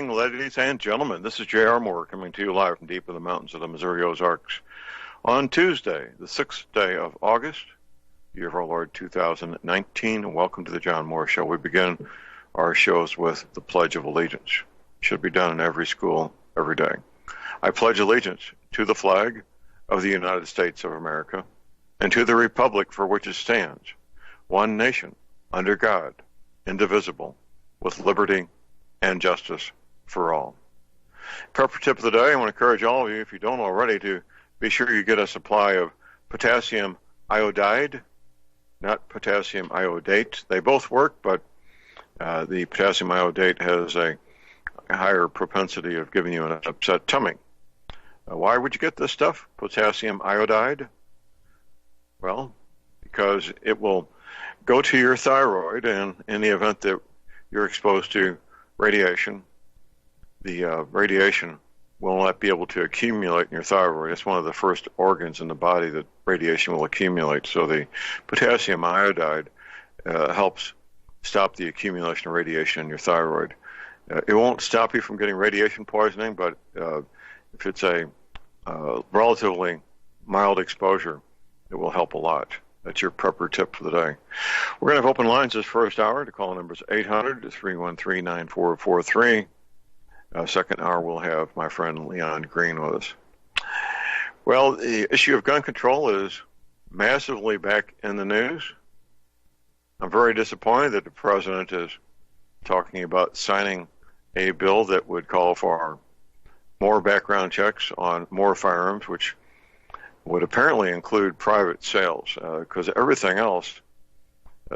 morning, ladies and gentlemen. This is J.R. Moore coming to you live from deep in the mountains of the Missouri Ozarks on Tuesday, the 6th day of August, year of our Lord 2019. And welcome to the John Moore Show. We begin our shows with the Pledge of Allegiance. Should be done in every school every day. I pledge allegiance to the flag of the United States of America and to the republic for which it stands, one nation, under God, indivisible, with liberty and justice for all. Prep tip of the day, I want to encourage all of you, if you don't already, to be sure you get a supply of potassium iodide, not potassium iodate. They both work, but the potassium iodate has a higher propensity of giving you an upset tummy. Why would you get this stuff, potassium iodide? Well, because it will go to your thyroid, and in the event that you're exposed to radiation, the radiation will not be able to accumulate in your thyroid. It's one of the first organs in the body that radiation will accumulate. So the potassium iodide helps stop the accumulation of radiation in your thyroid. It won't stop you from getting radiation poisoning, but if it's a relatively mild exposure, it will help a lot. That's your prepper tip for the day. We're going to have open lines this first hour. To call numbers 800-313-9443. Second hour, we'll have my friend Leon Green with us. Well, the issue of gun control is massively back in the news. I'm very disappointed that the president is talking about signing a bill that would call for more background checks on more firearms, which would apparently include private sales, because everything else,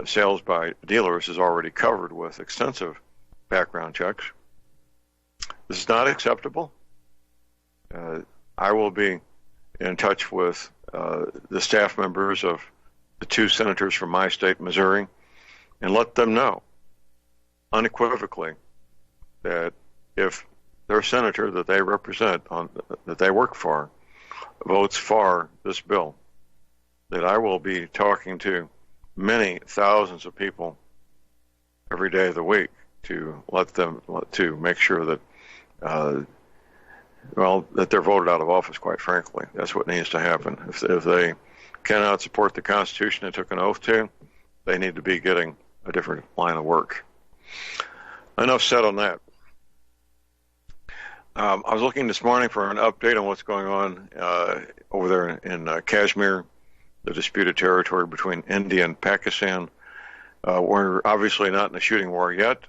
sales by dealers, is already covered with extensive background checks. This is not acceptable. I will be in touch with the staff members of the two senators from my state, Missouri, and let them know unequivocally that if their senator that they represent, that they work for, votes for this bill, that I will be talking to many thousands of people every day of the week to to make sure that that they're voted out of office, quite frankly. That's what needs to happen. If they cannot support the Constitution they took an oath to, they need to be getting a different line of work. Enough said on that. I was looking this morning for an update on what's going on over there in Kashmir, the disputed territory between India and Pakistan. We're obviously not in a shooting war yet.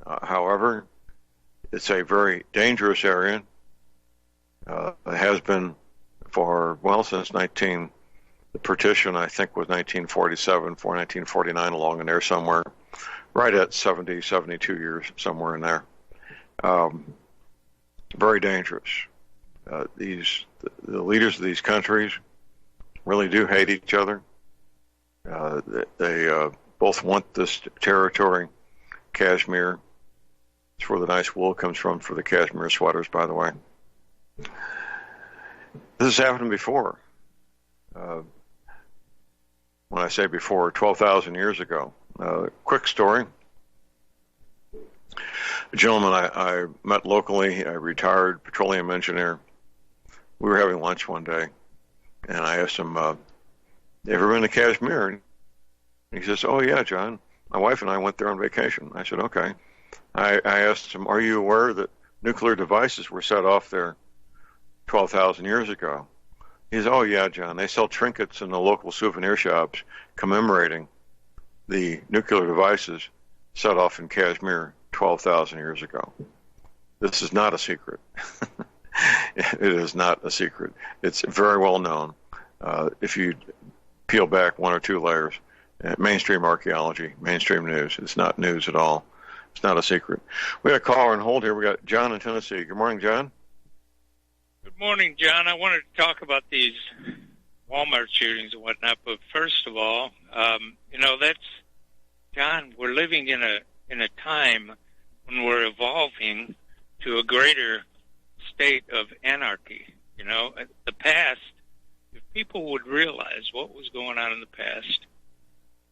However, it's a very dangerous area. It has been for, since the partition, I think, was 1947, for 1949, along in there somewhere, right at 70, 72 years, somewhere in there. Very dangerous. The leaders of these countries really do hate each other. They both want this territory, Kashmir. It's where the nice wool comes from for the cashmere sweaters, by the way. This has happened before. When I say before, 12,000 years ago. Quick story. A gentleman I met locally, a retired petroleum engineer. We were having lunch one day, and I asked him, ever been to Kashmir? And he says, oh, yeah, John. My wife and I went there on vacation. I said, okay. I asked him, are you aware that nuclear devices were set off there 12,000 years ago? He says, oh, yeah, John. They sell trinkets in the local souvenir shops commemorating the nuclear devices set off in Kashmir 12,000 years ago. This is not a secret. It is not a secret. It's very well known. If you peel back one or two layers, mainstream archaeology, mainstream news, it's not news at all. It's not a secret. We got a caller on hold here. We got John in Tennessee. Good morning, John. Good morning, John. I wanted to talk about these Walmart shootings and whatnot, but first of all, John, we're living in a time when we're evolving to a greater state of anarchy. The past, if people would realize what was going on in the past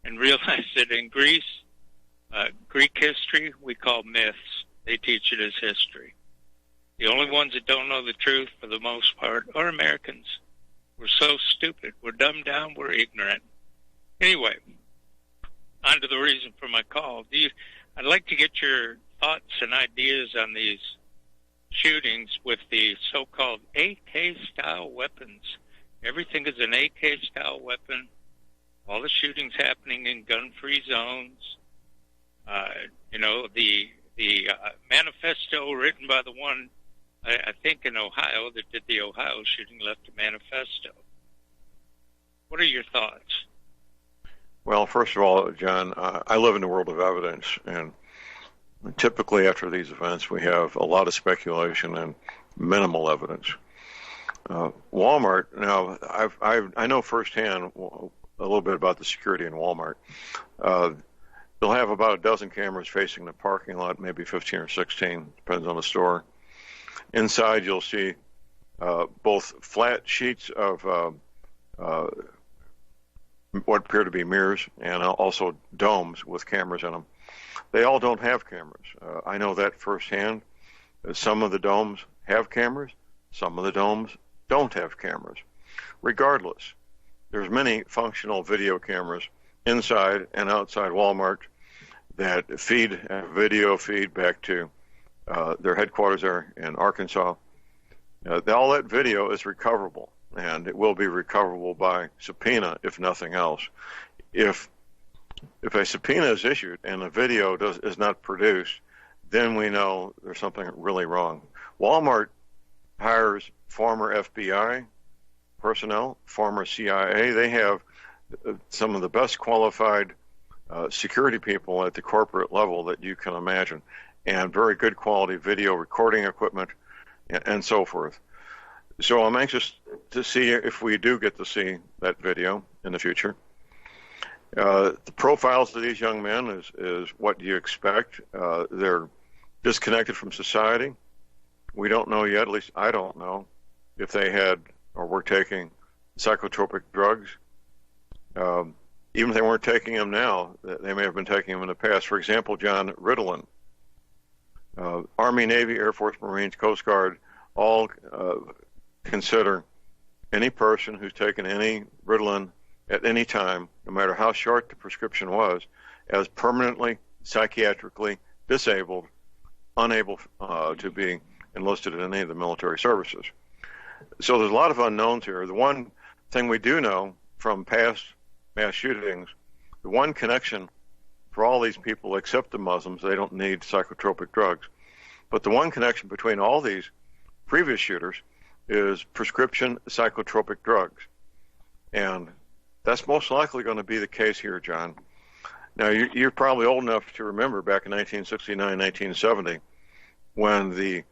and realize that in Greece, Greek history we call myths. they teach it as history. The only ones that don't know the truth, for the most part, are Americans. We're so stupid. We're dumbed down. We're ignorant. Anyway, on to the reason for my call. I'd like to get your thoughts and ideas on these shootings with the so-called AK-style weapons. Everything is an AK-style weapon. All the shootings happening in gun-free zones. The manifesto written by the one, I think in Ohio, that did the Ohio shooting, left a manifesto. What are your thoughts? Well, first of all, John, I live in the world of evidence, and typically after these events, we have a lot of speculation and minimal evidence. Walmart, now, I know firsthand a little bit about the security in Walmart. They'll have about a dozen cameras facing the parking lot, maybe 15 or 16, depends on the store. Inside, you'll see both flat sheets of what appear to be mirrors and also domes with cameras in them. They all don't have cameras. I know that firsthand. Some of the domes have cameras. Some of the domes don't have cameras. Regardless, there's many functional video cameras inside and outside Walmart that feed video feed back to their headquarters there in Arkansas. All that video is recoverable, and it will be recoverable by subpoena, if nothing else. If a subpoena is issued and a video is not produced, then we know there's something really wrong. Walmart hires former FBI personnel, former CIA. They have some of the best qualified security people at the corporate level that you can imagine, and very good quality video recording equipment and so forth. So I'm anxious to see if we do get to see that video in the future. The profiles of these young men is what you expect. They're disconnected from society. We don't know yet, at least I don't know, if they had or were taking psychotropic drugs. Even if they weren't taking them now, they may have been taking them in the past. For example, John, Ritalin. Army, Navy, Air Force, Marines, Coast Guard, all consider any person who's taken any Ritalin at any time, no matter how short the prescription was, as permanently psychiatrically disabled, unable to be enlisted in any of the military services. So there's a lot of unknowns here. The one thing we do know from past mass shootings, the one connection for all these people, except the Muslims, they don't need psychotropic drugs, but the one connection between all these previous shooters is prescription psychotropic drugs. And that's most likely going to be the case here, John. Now, you're probably old enough to remember back in 1969, 1970, when the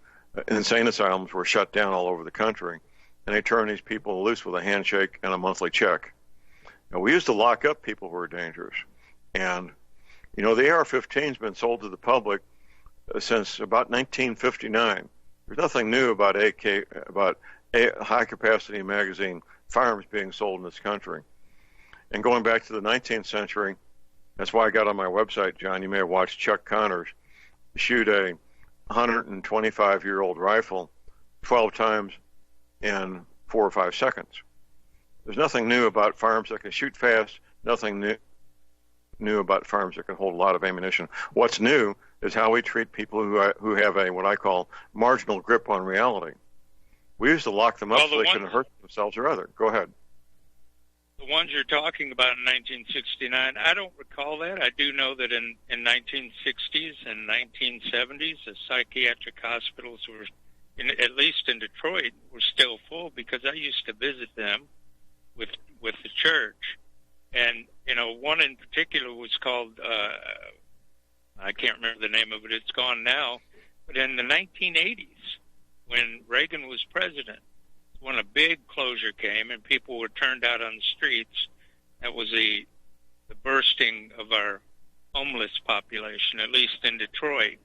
insane asylums were shut down all over the country, and they turned these people loose with a handshake and a monthly check. Now, we used to lock up people who were dangerous. And, the AR-15's been sold to the public since about 1959. There's nothing new about high-capacity magazine firearms being sold in this country. And going back to the 19th century, that's why I got on my website, John, you may have watched Chuck Connors shoot a 125-year-old rifle 12 times in 4 or 5 seconds. There's nothing new about firearms that can shoot fast, nothing new about firearms that can hold a lot of ammunition. What's new is how we treat people who have what I call marginal grip on reality. We used to lock them up so they couldn't hurt themselves or other. Go ahead. The ones you're talking about in 1969, I don't recall that. I do know that in 1960s and 1970s, the psychiatric hospitals were, at least in Detroit, were still full because I used to visit them with the church. And, one in particular was called, I can't remember the name of it, it's gone now, but in the 1980s, when Reagan was president, when a big closure came and people were turned out on the streets, that was the bursting of our homeless population, at least in Detroit.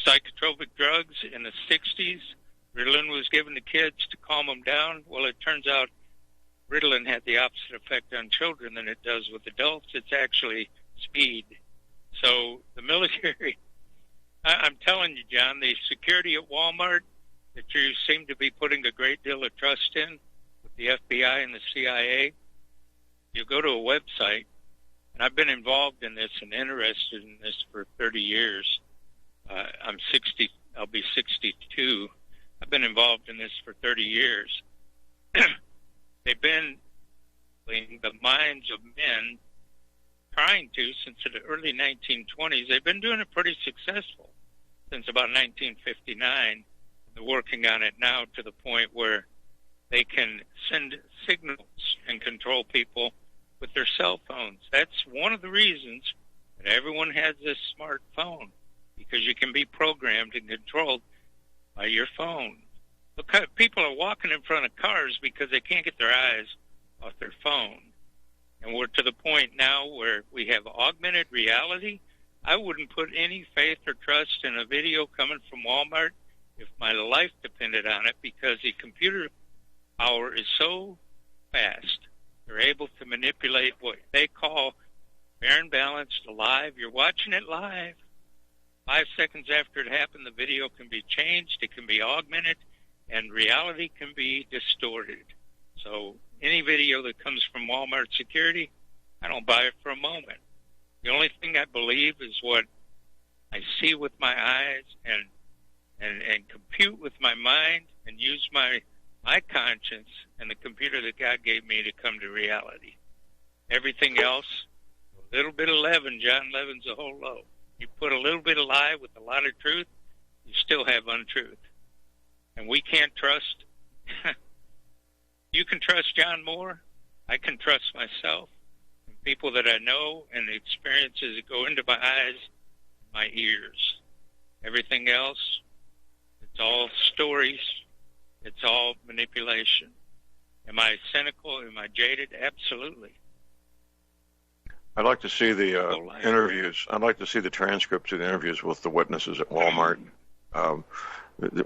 Psychotropic drugs in the 60s, Ritalin was given to kids to calm them down. Well, it turns out Ritalin had the opposite effect on children than it does with adults. It's actually speed. So the military I'm telling you, John, the security at Walmart that you seem to be putting a great deal of trust in with the FBI and the CIA, you go to a website, and I've been involved in this and interested in this for 30 years. I'm 60. I'll be 62. I've been involved in this for 30 years. They've been in the minds of men trying to, since the early 1920s. They've been doing it pretty successful since about 1959. They're working on it now to the point where they can send signals and control people with their cell phones. That's one of the reasons that everyone has this smartphone, because you can be programmed and controlled by your phone. Look, people are walking in front of cars because they can't get their eyes off their phone. And we're to the point now where we have augmented reality. I wouldn't put any faith or trust in a video coming from Walmart if my life depended on it, because the computer power is so fast. They're able to manipulate what they call fair and balanced live. You're watching it live. 5 seconds after it happened, the video can be changed, it can be augmented, and reality can be distorted. So any video that comes from Walmart security, I don't buy it for a moment. The only thing I believe is what I see with my eyes and compute with my mind and use my conscience and the computer that God gave me to come to reality. Everything else, a little bit of leaven, John, leaven's a whole loaf. You put a little bit of lie with a lot of truth, you still have untruth. And we can't trust. You can trust John Moore. I can trust myself and people that I know and the experiences that go into my eyes, my ears. Everything else, it's all stories. It's all manipulation. Am I cynical? Am I jaded? Absolutely. I'd like to see the interviews. I'd like to see the transcripts of the interviews with the witnesses at Walmart.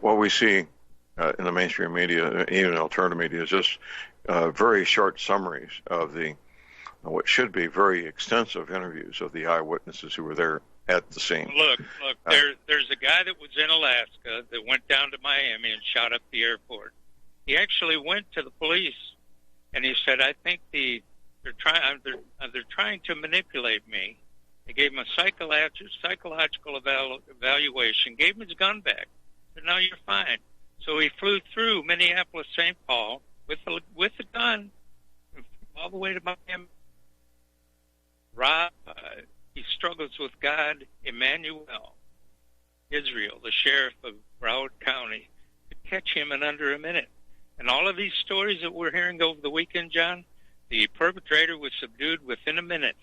What we see in the mainstream media, even alternative media, is just very short summaries of what should be very extensive interviews of the eyewitnesses who were there at the scene. Look, there's a guy that was in Alaska that went down to Miami and shot up the airport. He actually went to the police and he said, "I think they're trying to manipulate me." They gave him a psychological evaluation, gave him his gun back. Said, "No, you're fine." So he flew through Minneapolis, St. Paul with a gun all the way to Miami. Rob, he struggles with God. Emmanuel, Israel, the sheriff of Broward County, could catch him in under a minute. And all of these stories that we're hearing over the weekend, John, the perpetrator was subdued within a minute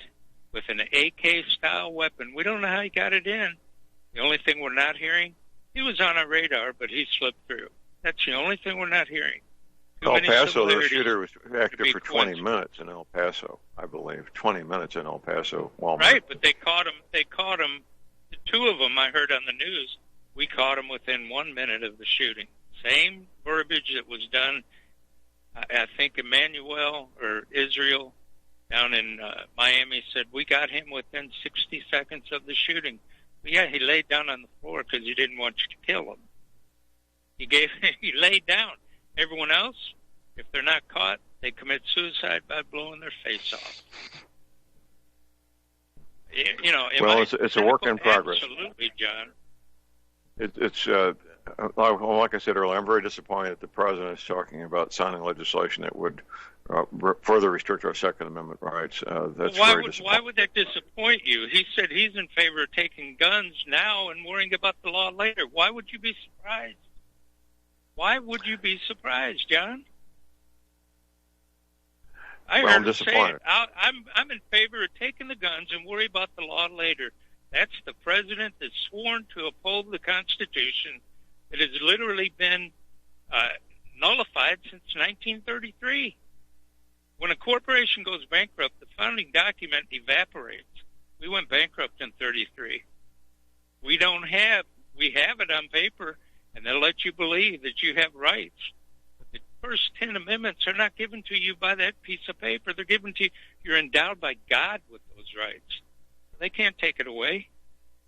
with an AK-style weapon. We don't know how he got it in. The only thing we're not hearing, he was on our radar, but he slipped through. That's the only thing we're not hearing. El Paso, the shooter was active for 20 minutes in El Paso, I believe. 20 minutes in El Paso, Walmart. Right, but they caught him. The two of them I heard on the news. We caught him within 1 minute of the shooting. Same verbiage that was done. I think Emmanuel or Israel down in Miami said we got him within 60 seconds of the shooting. But yeah, he laid down on the floor because he didn't want you to kill him. He laid down. Everyone else, if they're not caught, they commit suicide by blowing their face off. You know, well, it's a work in progress. Absolutely, John. It's like I said earlier, I'm very disappointed that the president is talking about signing legislation that would further restrict our Second Amendment rights. That's very disappointing. Why would that disappoint you? He said he's in favor of taking guns now and worrying about the law later. Why would you be surprised? Why would you be surprised, John? I'm disappointed. I'm in favor of taking the guns and worry about the law later. That's the president that's sworn to uphold the Constitution that has literally been nullified since 1933. When a corporation goes bankrupt, the founding document evaporates. We went bankrupt in 33. We have it on paper, and they'll let you believe that you have rights. But the first 10 amendments are not given to you by that piece of paper. They're given to you. You're endowed by God with those rights. They can't take it away,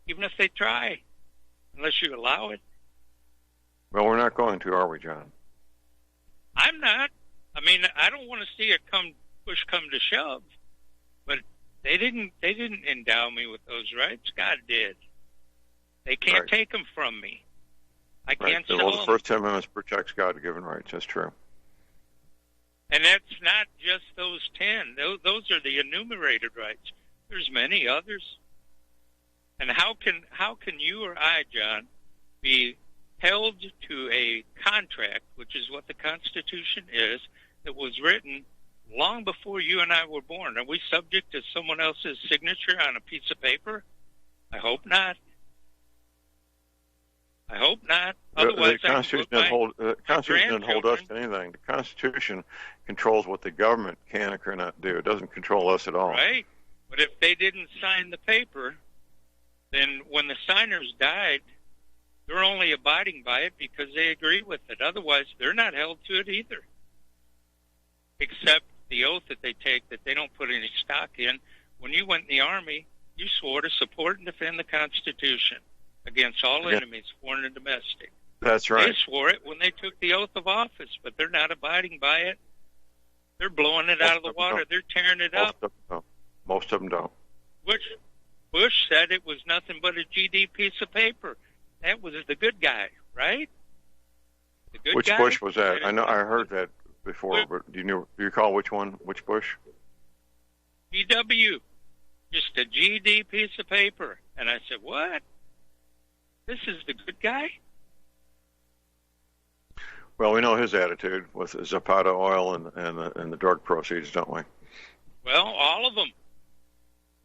even if they try. unless you allow it. Well, we're not going to, are we, John? I'm not. I mean, I don't want to see it push come to shove, but they didn't endow me with those rights. God did. They can't take them from me. I can't sell them. Well, the first 10 Amendments protects God-given rights. That's true. And that's not just those 10. Those are the enumerated rights. There's many others. And how can you or I, John, be held to a contract, which is what the Constitution is, that was written long before you and I were born? Are we subject to someone else's signature on a piece of paper? I hope not. I hope not. Otherwise, the Constitution doesn't hold us to anything. The Constitution controls what the government can or cannot do. It doesn't control us at all. Right. But if they didn't sign the paper, then when the signers died, they're only abiding by it because they agree with it. Otherwise, they're not held to it either. Except the oath that they take that they don't put any stock in. When you went in the Army, you swore to support and defend the Constitution against all enemies, foreign and domestic. That's right. They swore it when they took the oath of office, but they're not abiding by it. They're blowing it out of the water. They're tearing it up. Most of them don't. Bush said it was nothing but a GD piece of paper. That was the good guy, right? The good Which guy? Bush was that? I know I heard that before, but do you recall which one? Which Bush? GW. Just a GD piece of paper. And I said, what? This is the good guy? Well, we know his attitude with Zapata oil and the drug proceeds, don't we? Well, all of them.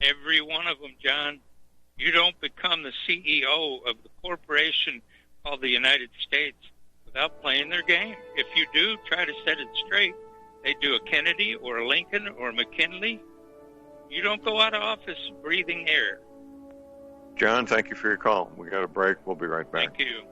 Every one of them, John. You don't become the CEO of the corporation called the United States without playing their game. If you do, try to set it straight. They do a Kennedy or a Lincoln or a McKinley. You don't go out of office breathing air. John, thank you for your call. We got a break. We'll be right back. Thank you.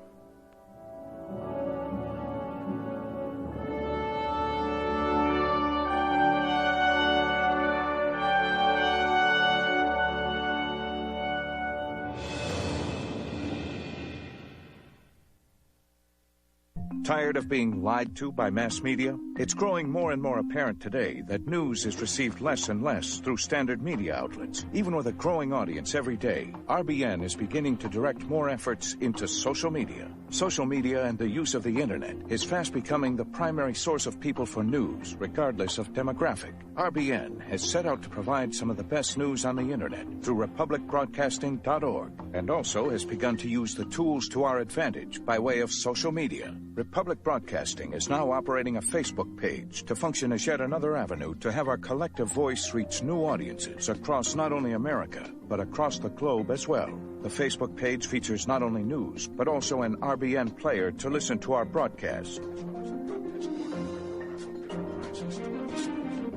Tired of being lied to by mass media? It's growing more and more apparent today that news is received less and less through standard media outlets. Even with a growing audience every day, RBN is beginning to direct more efforts into social media. Social media and the use of the internet is fast becoming the primary source of people for news, regardless of demographic. RBN has set out to provide some of the best news on the internet through republicbroadcasting.org, and also has begun to use the tools to our advantage by way of social media. Republic Broadcasting is now operating a Facebook page to function as yet another avenue to have our collective voice reach new audiences across not only America, but across the globe as well. The Facebook page features not only news, but also an RBN player to listen to our broadcast.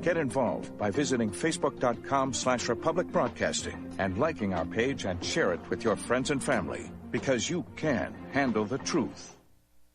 Get involved by visiting facebook.com/Republic Broadcasting and liking our page and share it with your friends and family, because you can handle the truth.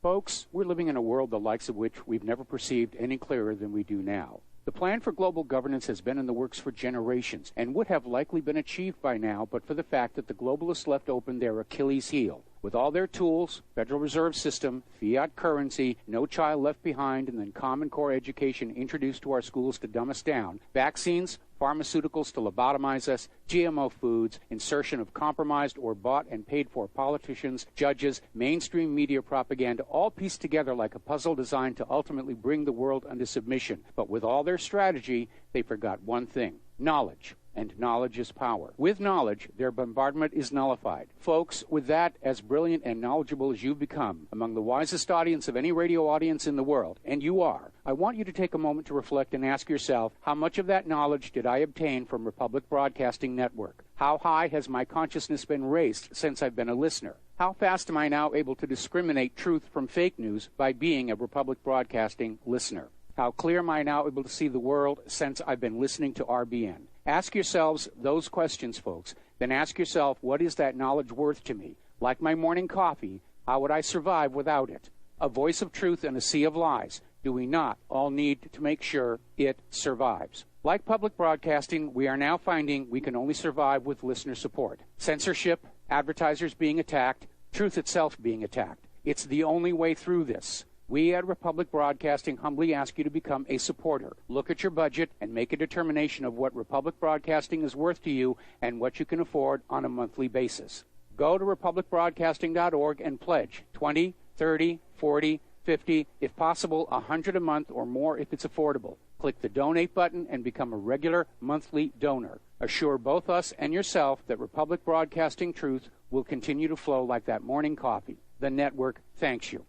Folks, we're living in a world the likes of which we've never perceived any clearer than we do now. The plan for global governance has been in the works for generations and would have likely been achieved by now but for the fact that the globalists left open their Achilles heel. With all their tools, Federal Reserve System, fiat currency, no child left behind, and then Common Core education introduced to our schools to dumb us down, vaccines, pharmaceuticals to lobotomize us, GMO foods, insertion of compromised or bought and paid for politicians, judges, mainstream media propaganda, all pieced together like a puzzle designed to ultimately bring the world under submission. But with all their strategy, they forgot one thing: knowledge. And knowledge is power. With knowledge, their bombardment is nullified. Folks, with that, as brilliant and knowledgeable as you've become, among the wisest audience of any radio audience in the world, and you are, I want you to take a moment to reflect and ask yourself, how much of that knowledge did I obtain from Republic Broadcasting Network? How high has my consciousness been raised since I've been a listener? How fast am I now able to discriminate truth from fake news by being a Republic Broadcasting listener? How clear am I now able to see the world since I've been listening to RBN? Ask yourselves those questions, folks. Then ask yourself, what is that knowledge worth to me? Like my morning coffee, how would I survive without it? A voice of truth in a sea of lies. Do we not all need to make sure it survives? Like public broadcasting, we are now finding we can only survive with listener support. Censorship, advertisers being attacked, truth itself being attacked. It's the only way through this. We at Republic Broadcasting humbly ask you to become a supporter. Look at your budget and make a determination of what Republic Broadcasting is worth to you and what you can afford on a monthly basis. Go to republicbroadcasting.org and pledge 20, 30, 40, 50, if possible, 100 a month or more if it's affordable. Click the donate button and become a regular monthly donor. Assure both us and yourself that Republic Broadcasting truth will continue to flow like that morning coffee. The network thanks you.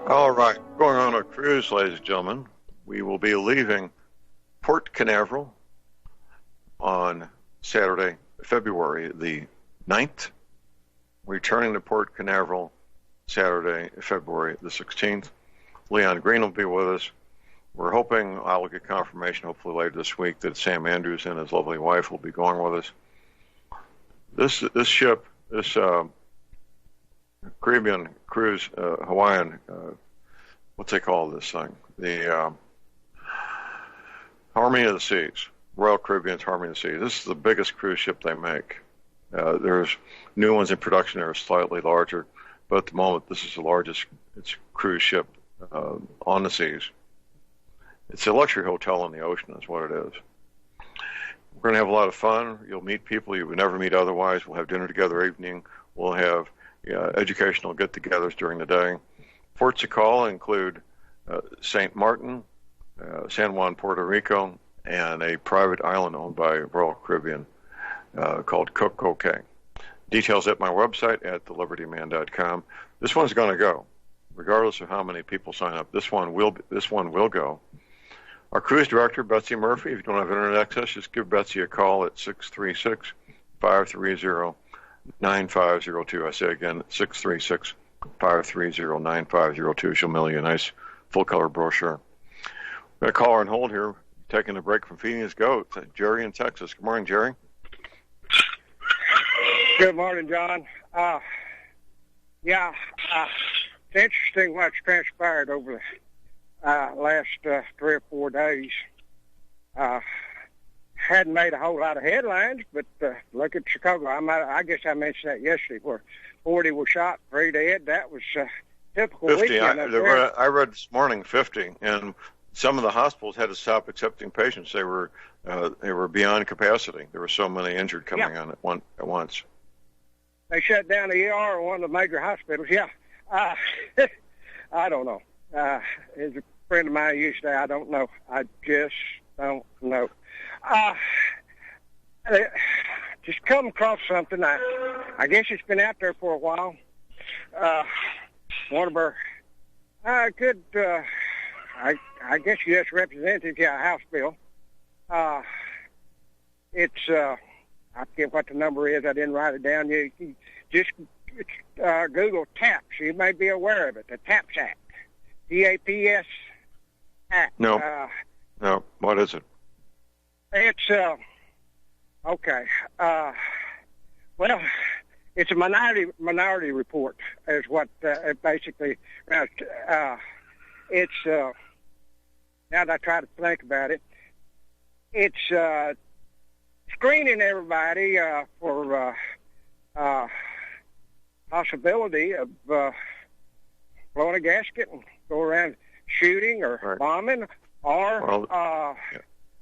All right, going on a cruise, ladies and gentlemen. We will be leaving Port Canaveral on Saturday, February the 9th. Returning to Port Canaveral Saturday, February the 16th. Leon Green will be with us. We're hoping, I'll get confirmation hopefully later this week, that Sam Andrews and his lovely wife will be going with us. This ship, this Caribbean cruise, Hawaiian, what's they call this thing? The Harmony of the Seas, Royal Caribbean's Harmony of the Seas. This is the biggest cruise ship they make. There's new ones in production that are slightly larger, but at the moment this is the largest cruise ship on the seas. It's a luxury hotel on the ocean is what it is. We're going to have a lot of fun. You'll meet people you would never meet otherwise. We'll have dinner together evening. We'll have educational get-togethers during the day. Ports to call include St. Martin, San Juan, Puerto Rico, and a private island owned by Royal Caribbean called Coco Cay. Details at my website at thelibertyman.com. This one's going to go, regardless of how many people sign up. This one will go. Our cruise director, Betsy Murphy. If you don't have internet access, just give Betsy a call at 636-530-9502. I say again, 636-530-9502. She'll mail you a nice full-color brochure. I'm going to call her and hold here, taking a break from feeding his goat. Jerry in Texas. Good morning, Jerry. Good morning, John. It's interesting what's transpired over the last 3 or 4 days. Hadn't made a whole lot of headlines, but look at Chicago. I guess I mentioned that yesterday, where 40 were shot, 3 dead. That was typical 50. weekend. I read this morning 50, and some of the hospitals had to stop accepting patients. They were beyond capacity. There were so many injured coming on at once. They shut down the ER in one of the major hospitals. Yeah, I don't know. As a friend of mine used to say, I don't know. I just don't know. Just come across something. I guess it's been out there for a while. One of our good, I guess U.S. representatives, House bill. It's I forget what the number is. I didn't write it down. You just Google TAPS. You may be aware of it. The TAPS Act. TAPS Act. No. No. What is it? It's okay. Well, it's a minority report. Is what it basically. It's now that I try to think about it, it's screening everybody for possibility of blowing a gasket and go around shooting or bombing or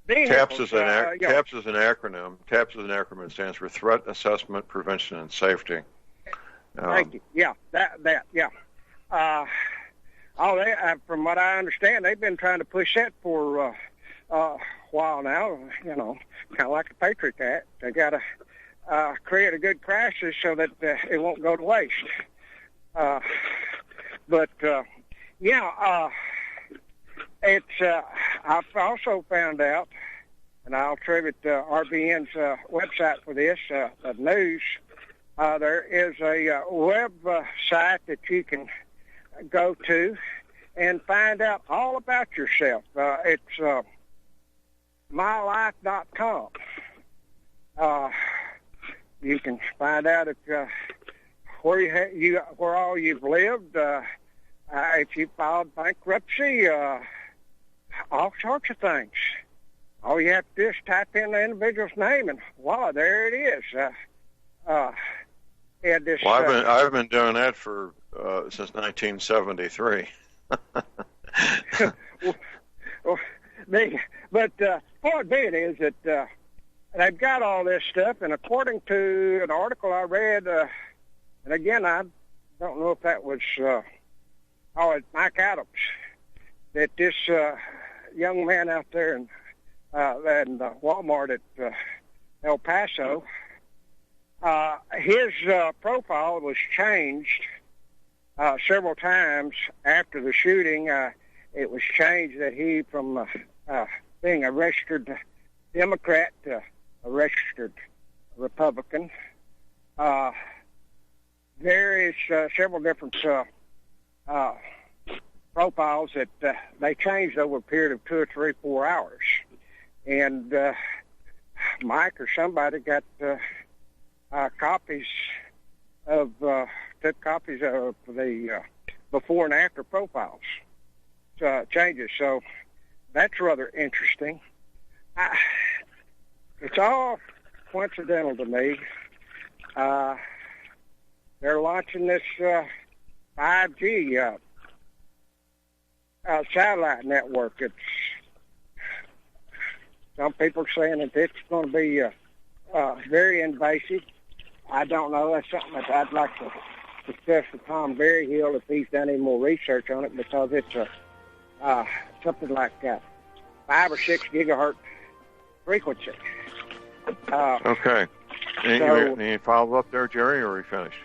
TAPS is an acronym. TAPS is an acronym. It stands for Threat Assessment, Prevention, and Safety. Thank you. Yeah, that. Yeah. From what I understand, they've been trying to push that for a while now. You know, kind of like the Patriot Act. They got to create a good crisis so that it won't go to waste. It's. I've also found out, and I'll attribute RBN's website for this, the news. There is a web site that you can go to and find out all about yourself. It's mylife.com. you can find out if where all you've lived, if you filed bankruptcy, all sorts of things. All you have to do is type in the individual's name, and voila, there it is. This, I've been doing that for since 1973. But point being is that they've got all this stuff, and according to an article I read, and again, I don't know if that was it's Mike Adams, that this young man out there in Walmart at El Paso, his profile was changed several times after the shooting. It was changed that he, from being a registered Democrat to a registered Republican. There is several different profiles that they changed over a period of 2 or 3, 4 hours. And Mike or somebody got took copies of the before and after profiles changes. So that's rather interesting. It's all coincidental to me. They're launching this 5G satellite network. It's some people are saying that it's going to be very invasive. I don't know. That's something that I'd like to discuss with Tom Berryhill if he's done any more research on it, because it's something like 5 or 6 gigahertz frequency. Okay. Any follow-up there, Jerry, or are we finished?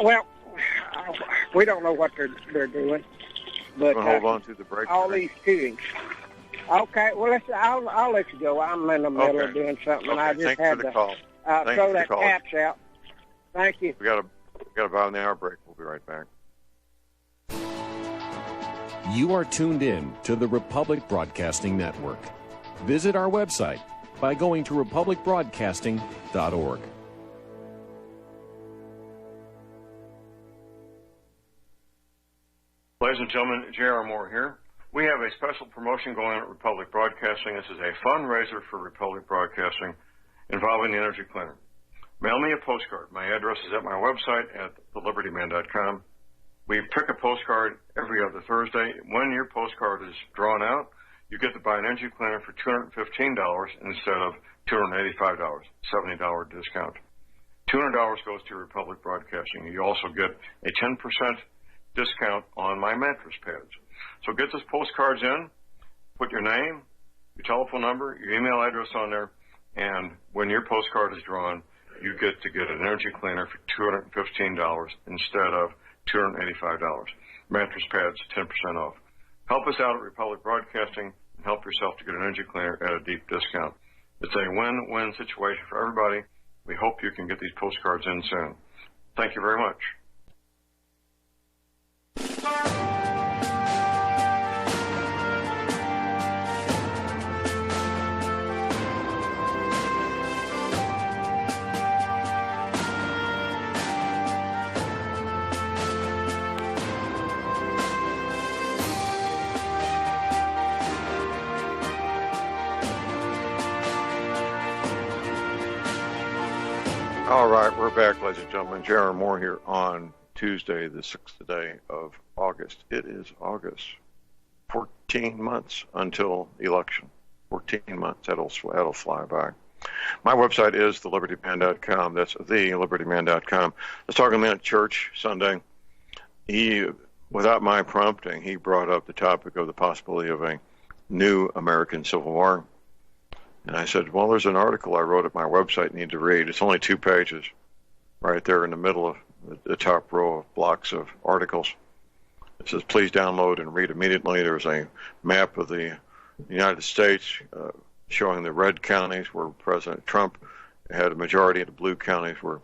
Well, we don't know what they're doing, but we'll hold on to the break. All these shootings. Okay, well, I'll let you go. I'm in the middle of doing something, and I just had to throw that caps out. Thank you. We got about an hour break. We'll be right back. You are tuned in to the Republic Broadcasting Network. Visit our website by going to republicbroadcasting.org. Ladies and gentlemen, J.R. Moore here. We have a special promotion going on at Republic Broadcasting. This is a fundraiser for Republic Broadcasting involving the energy cleaner. Mail me a postcard. My address is at my website at thelibertyman.com. We pick a postcard every other Thursday. When your postcard is drawn out, you get to buy an energy cleaner for $215 instead of $285, $70 discount. $200 goes to Republic Broadcasting. You also get a 10% discount on my mattress pads. So get those postcards in, put your name, your telephone number, your email address on there, and when your postcard is drawn, you get to get an energy cleaner for $215 instead of $285. Mattress pads, 10% off. Help us out at Republic Broadcasting and help yourself to get an energy cleaner at a deep discount. It's a win-win situation for everybody. We hope you can get these postcards in soon. Thank you very much. All right, we're back, ladies and gentlemen. J.R. Moore here on Tuesday, the 6th day of August. It is August. 14 months until election. 14 months. That'll fly by. My website is thelibertyman.com. That's thelibertyman.com. Let's talk a minute church Sunday. Without my prompting, he brought up the topic of the possibility of a new American Civil War. And I said, well, there's an article I wrote at my website you need to read. It's only 2 pages, right there in the middle of the top row of blocks of articles. It says, please download and read immediately. There's a map of the United States showing the red counties where President Trump had a majority, and the blue counties where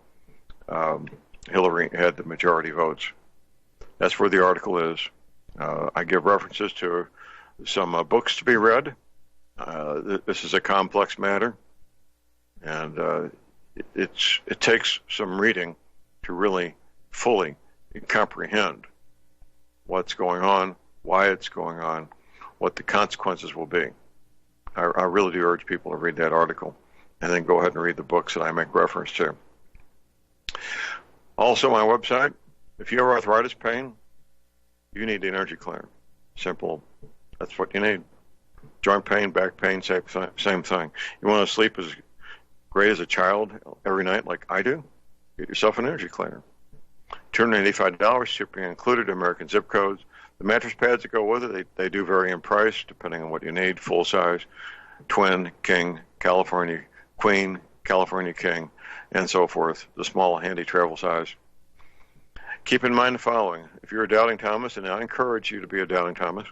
Hillary had the majority votes. That's where the article is. I give references to some books to be read. This is a complex matter, and it takes some reading to really fully comprehend what's going on, why it's going on, what the consequences will be. I really do urge people to read that article and then go ahead and read the books that I make reference to. Also, my website, if you have arthritis pain, you need the energy cleaner. Simple. That's what you need. Joint pain, back pain, same thing. You want to sleep as great as a child every night like I do? Get yourself an energy cleaner. $285, shipping included, American zip codes. The mattress pads that go with it, they do vary in price depending on what you need. Full size, twin, king, California queen, California king, and so forth. The small, handy travel size. Keep in mind the following. If you're a doubting Thomas, and I encourage you to be a doubting Thomas,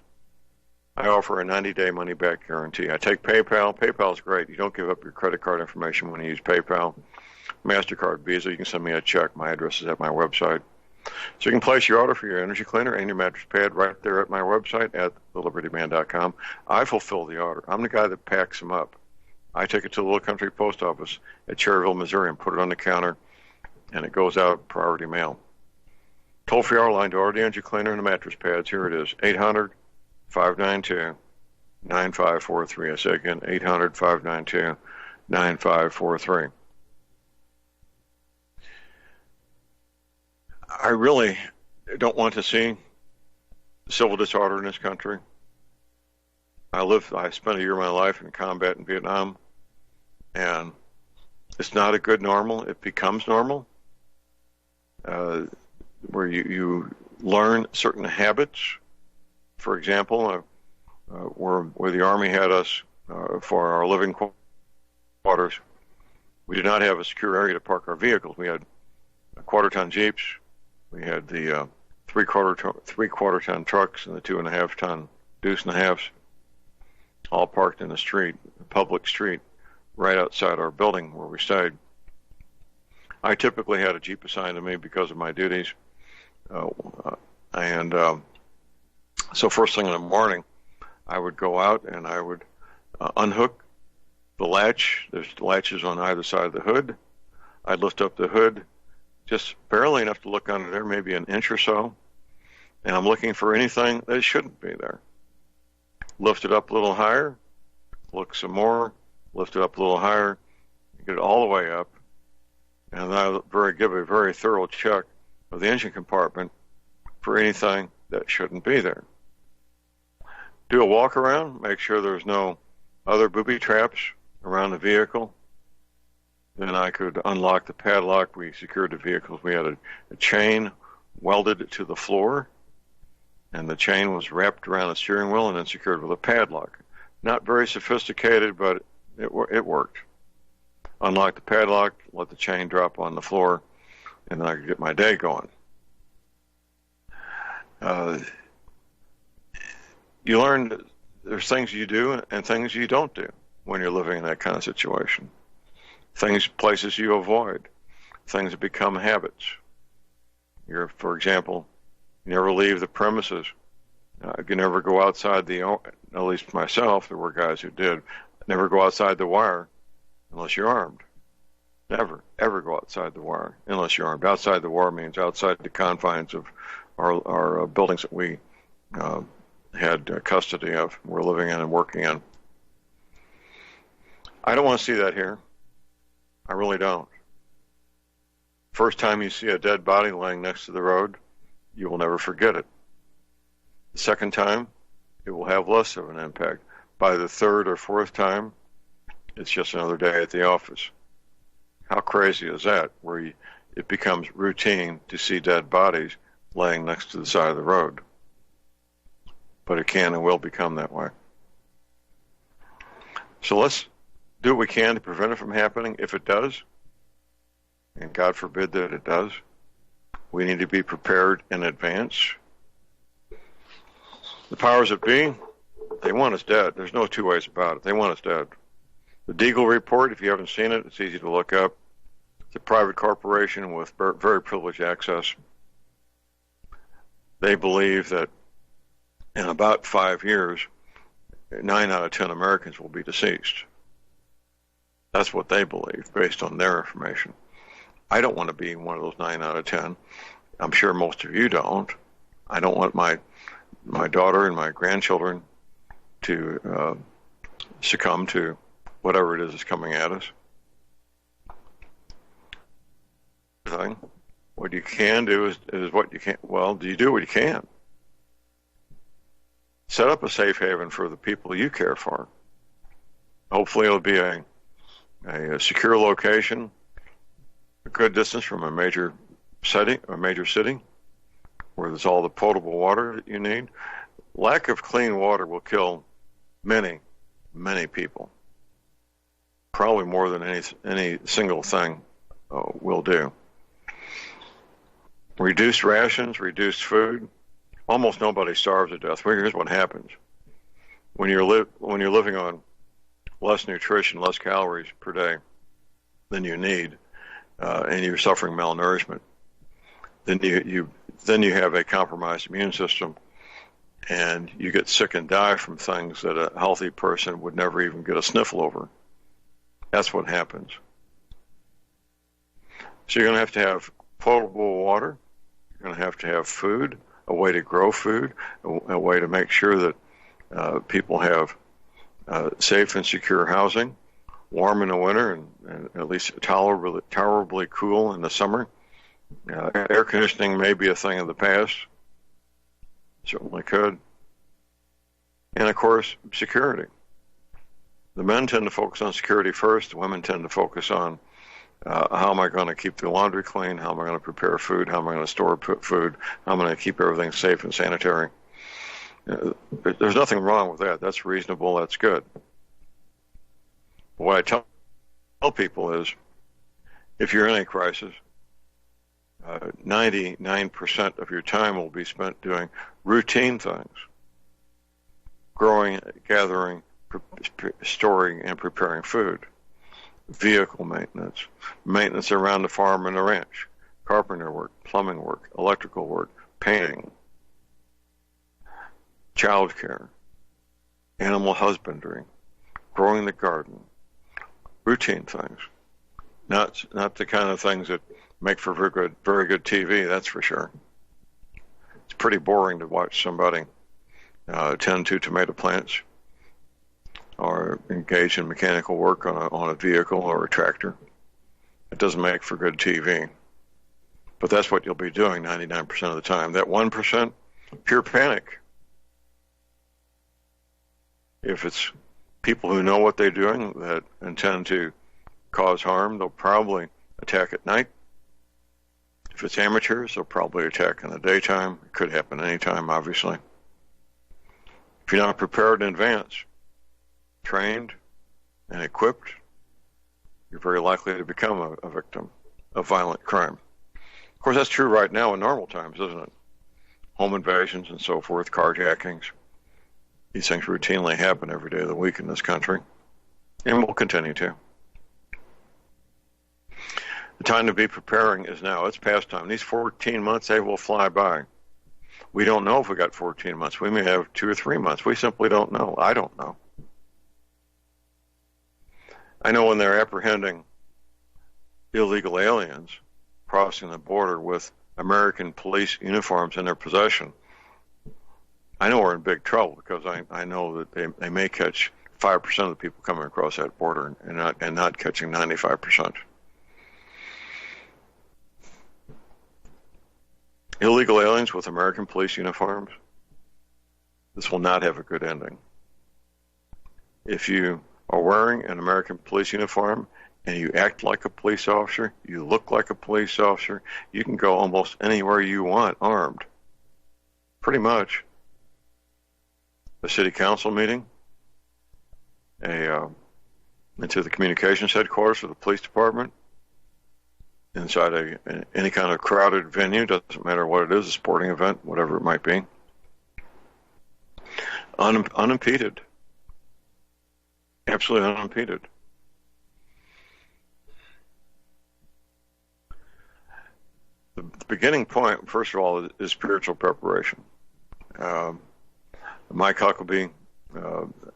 I offer a 90-day money-back guarantee. I take PayPal. PayPal's great. You don't give up your credit card information when you use PayPal. MasterCard, Visa, you can send me a check. My address is at my website. So you can place your order for your energy cleaner and your mattress pad right there at my website at thelibertyman.com. I fulfill the order. I'm the guy that packs them up. I take it to the little country post office at Cherryville, Missouri, and put it on the counter, and it goes out priority mail. Toll-free hour line to order the energy cleaner and the mattress pads. Here it is, 800-592-9543. I say again, 800-592-9543. I really don't want to see civil disorder in this country. I spent a year of my life in combat in Vietnam, and it's not a good normal. It becomes normal, where you learn certain habits. For example, where the Army had us for our living quarters, we did not have a secure area to park our vehicles. We had quarter-ton Jeeps. We had the three-quarter ton trucks and the 2.5-ton deuce and a halves, all parked in the street, a public street, right outside our building where we stayed. I typically had a Jeep assigned to me because of my duties, so first thing in the morning, I would go out and I would unhook the latch. There's latches on either side of the hood. I'd lift up the hood just barely enough to look under there, maybe an inch or so, and I'm looking for anything that shouldn't be there. Lift it up a little higher, look some more, lift it up a little higher, get it all the way up, and then I give a very thorough check of the engine compartment for anything that shouldn't be there. Do a walk around, make sure there's no other booby traps around the vehicle. Then I could unlock the padlock. We secured the vehicles. We had a chain welded to the floor, and the chain was wrapped around the steering wheel and then secured with a padlock. Not very sophisticated, but it worked. Unlock the padlock, let the chain drop on the floor, and then I could get my day going. You learn that there's things you do and things you don't do when you're living in that kind of situation. Places you avoid, things that become habits. For example, you never leave the premises. You never go outside at least myself, there were guys who did, never go outside the wire unless you're armed. Never, ever go outside the wire unless you're armed. Outside the wire means outside the confines of our buildings that we had custody of, we're living in and working in. I don't want to see that here. I really don't. First time you see a dead body laying next to the road, you will never forget it. The second time, it will have less of an impact. By the third or fourth time, it's just another day at the office. How crazy is that, where it becomes routine to see dead bodies laying next to the side of the road? But it can and will become that way. So let's do what we can to prevent it from happening. If it does, and God forbid that it does, we need to be prepared in advance. The powers that be, they want us dead. There's no two ways about it. They want us dead. The Deagle report, if you haven't seen it, it's easy to look up. It's a private corporation with very privileged access. They believe that in about 5 years, 9 out of 10 Americans will be deceased. That's what they believe based on their information. I don't want to be one of those 9 out of 10. I'm sure most of you don't. I don't want my daughter and my grandchildren to succumb to whatever it is that's coming at us. What you can do is what you can. Well, do you do what you can? Set up a safe haven for the people you care for. Hopefully it'll be a secure location, a good distance from a major city, where there's all the potable water that you need. Lack of clean water will kill many, many people. Probably more than any single thing will do. Reduced rations, reduced food. Almost nobody starves to death. Well, here's what happens. When you're living on less nutrition, less calories per day than you need, and you're suffering malnourishment, then you have a compromised immune system, and you get sick and die from things that a healthy person would never even get a sniffle over. That's what happens. So you're going to have potable water. You're going to have food, a way to grow food, a way to make sure that people have safe and secure housing, warm in the winter, and at least tolerably cool in the summer. Air conditioning may be a thing of the past. Certainly could. And of course, security. The men tend to focus on security first. The women tend to focus on how am I going to keep the laundry clean? How am I going to prepare food? How am I going to store food? How am I going to keep everything safe and sanitary? There's nothing wrong with that. That's reasonable. That's good. What I tell people is, if you're in a crisis, 99% of your time will be spent doing routine things: growing, gathering, storing, and preparing food. Vehicle maintenance, maintenance around the farm and the ranch, carpenter work, plumbing work, electrical work, painting, child care, animal husbandry, growing the garden, routine things. Not the kind of things that make for very good TV, that's for sure. It's pretty boring to watch somebody tend to tomato plants or engage in mechanical work on a vehicle or a tractor. It doesn't make for good TV. But that's what you'll be doing 99% of the time. That 1%, pure panic. If it's people who know what they're doing that intend to cause harm, they'll probably attack at night. If it's amateurs, they'll probably attack in the daytime. It could happen anytime, obviously. If you're not prepared in advance, trained and equipped, you're very likely to become a victim of violent crime. Of course, that's true right now in normal times, isn't it? Home invasions and so forth, carjackings. These things routinely happen every day of the week in this country, and will continue to. The time to be preparing is now. It's past time. These 14 months, they will fly by. We don't know if we got 14 months. We may have 2 or 3 months. We simply don't know. I don't know. I know when they're apprehending illegal aliens crossing the border with American police uniforms in their possession, I know we're in big trouble, because I know that they may catch 5% of the people coming across that border and not catching 95%. Illegal aliens with American police uniforms, this will not have a good ending. If you are wearing an American police uniform and you act like a police officer, you look like a police officer, you can go almost anywhere you want armed. Pretty much. A city council meeting, into the communications headquarters of the police department, inside any kind of crowded venue, doesn't matter what it is, a sporting event, whatever it might be. Unimpeded. Absolutely unimpeded. The beginning point, first of all, is spiritual preparation. Mike Huckabee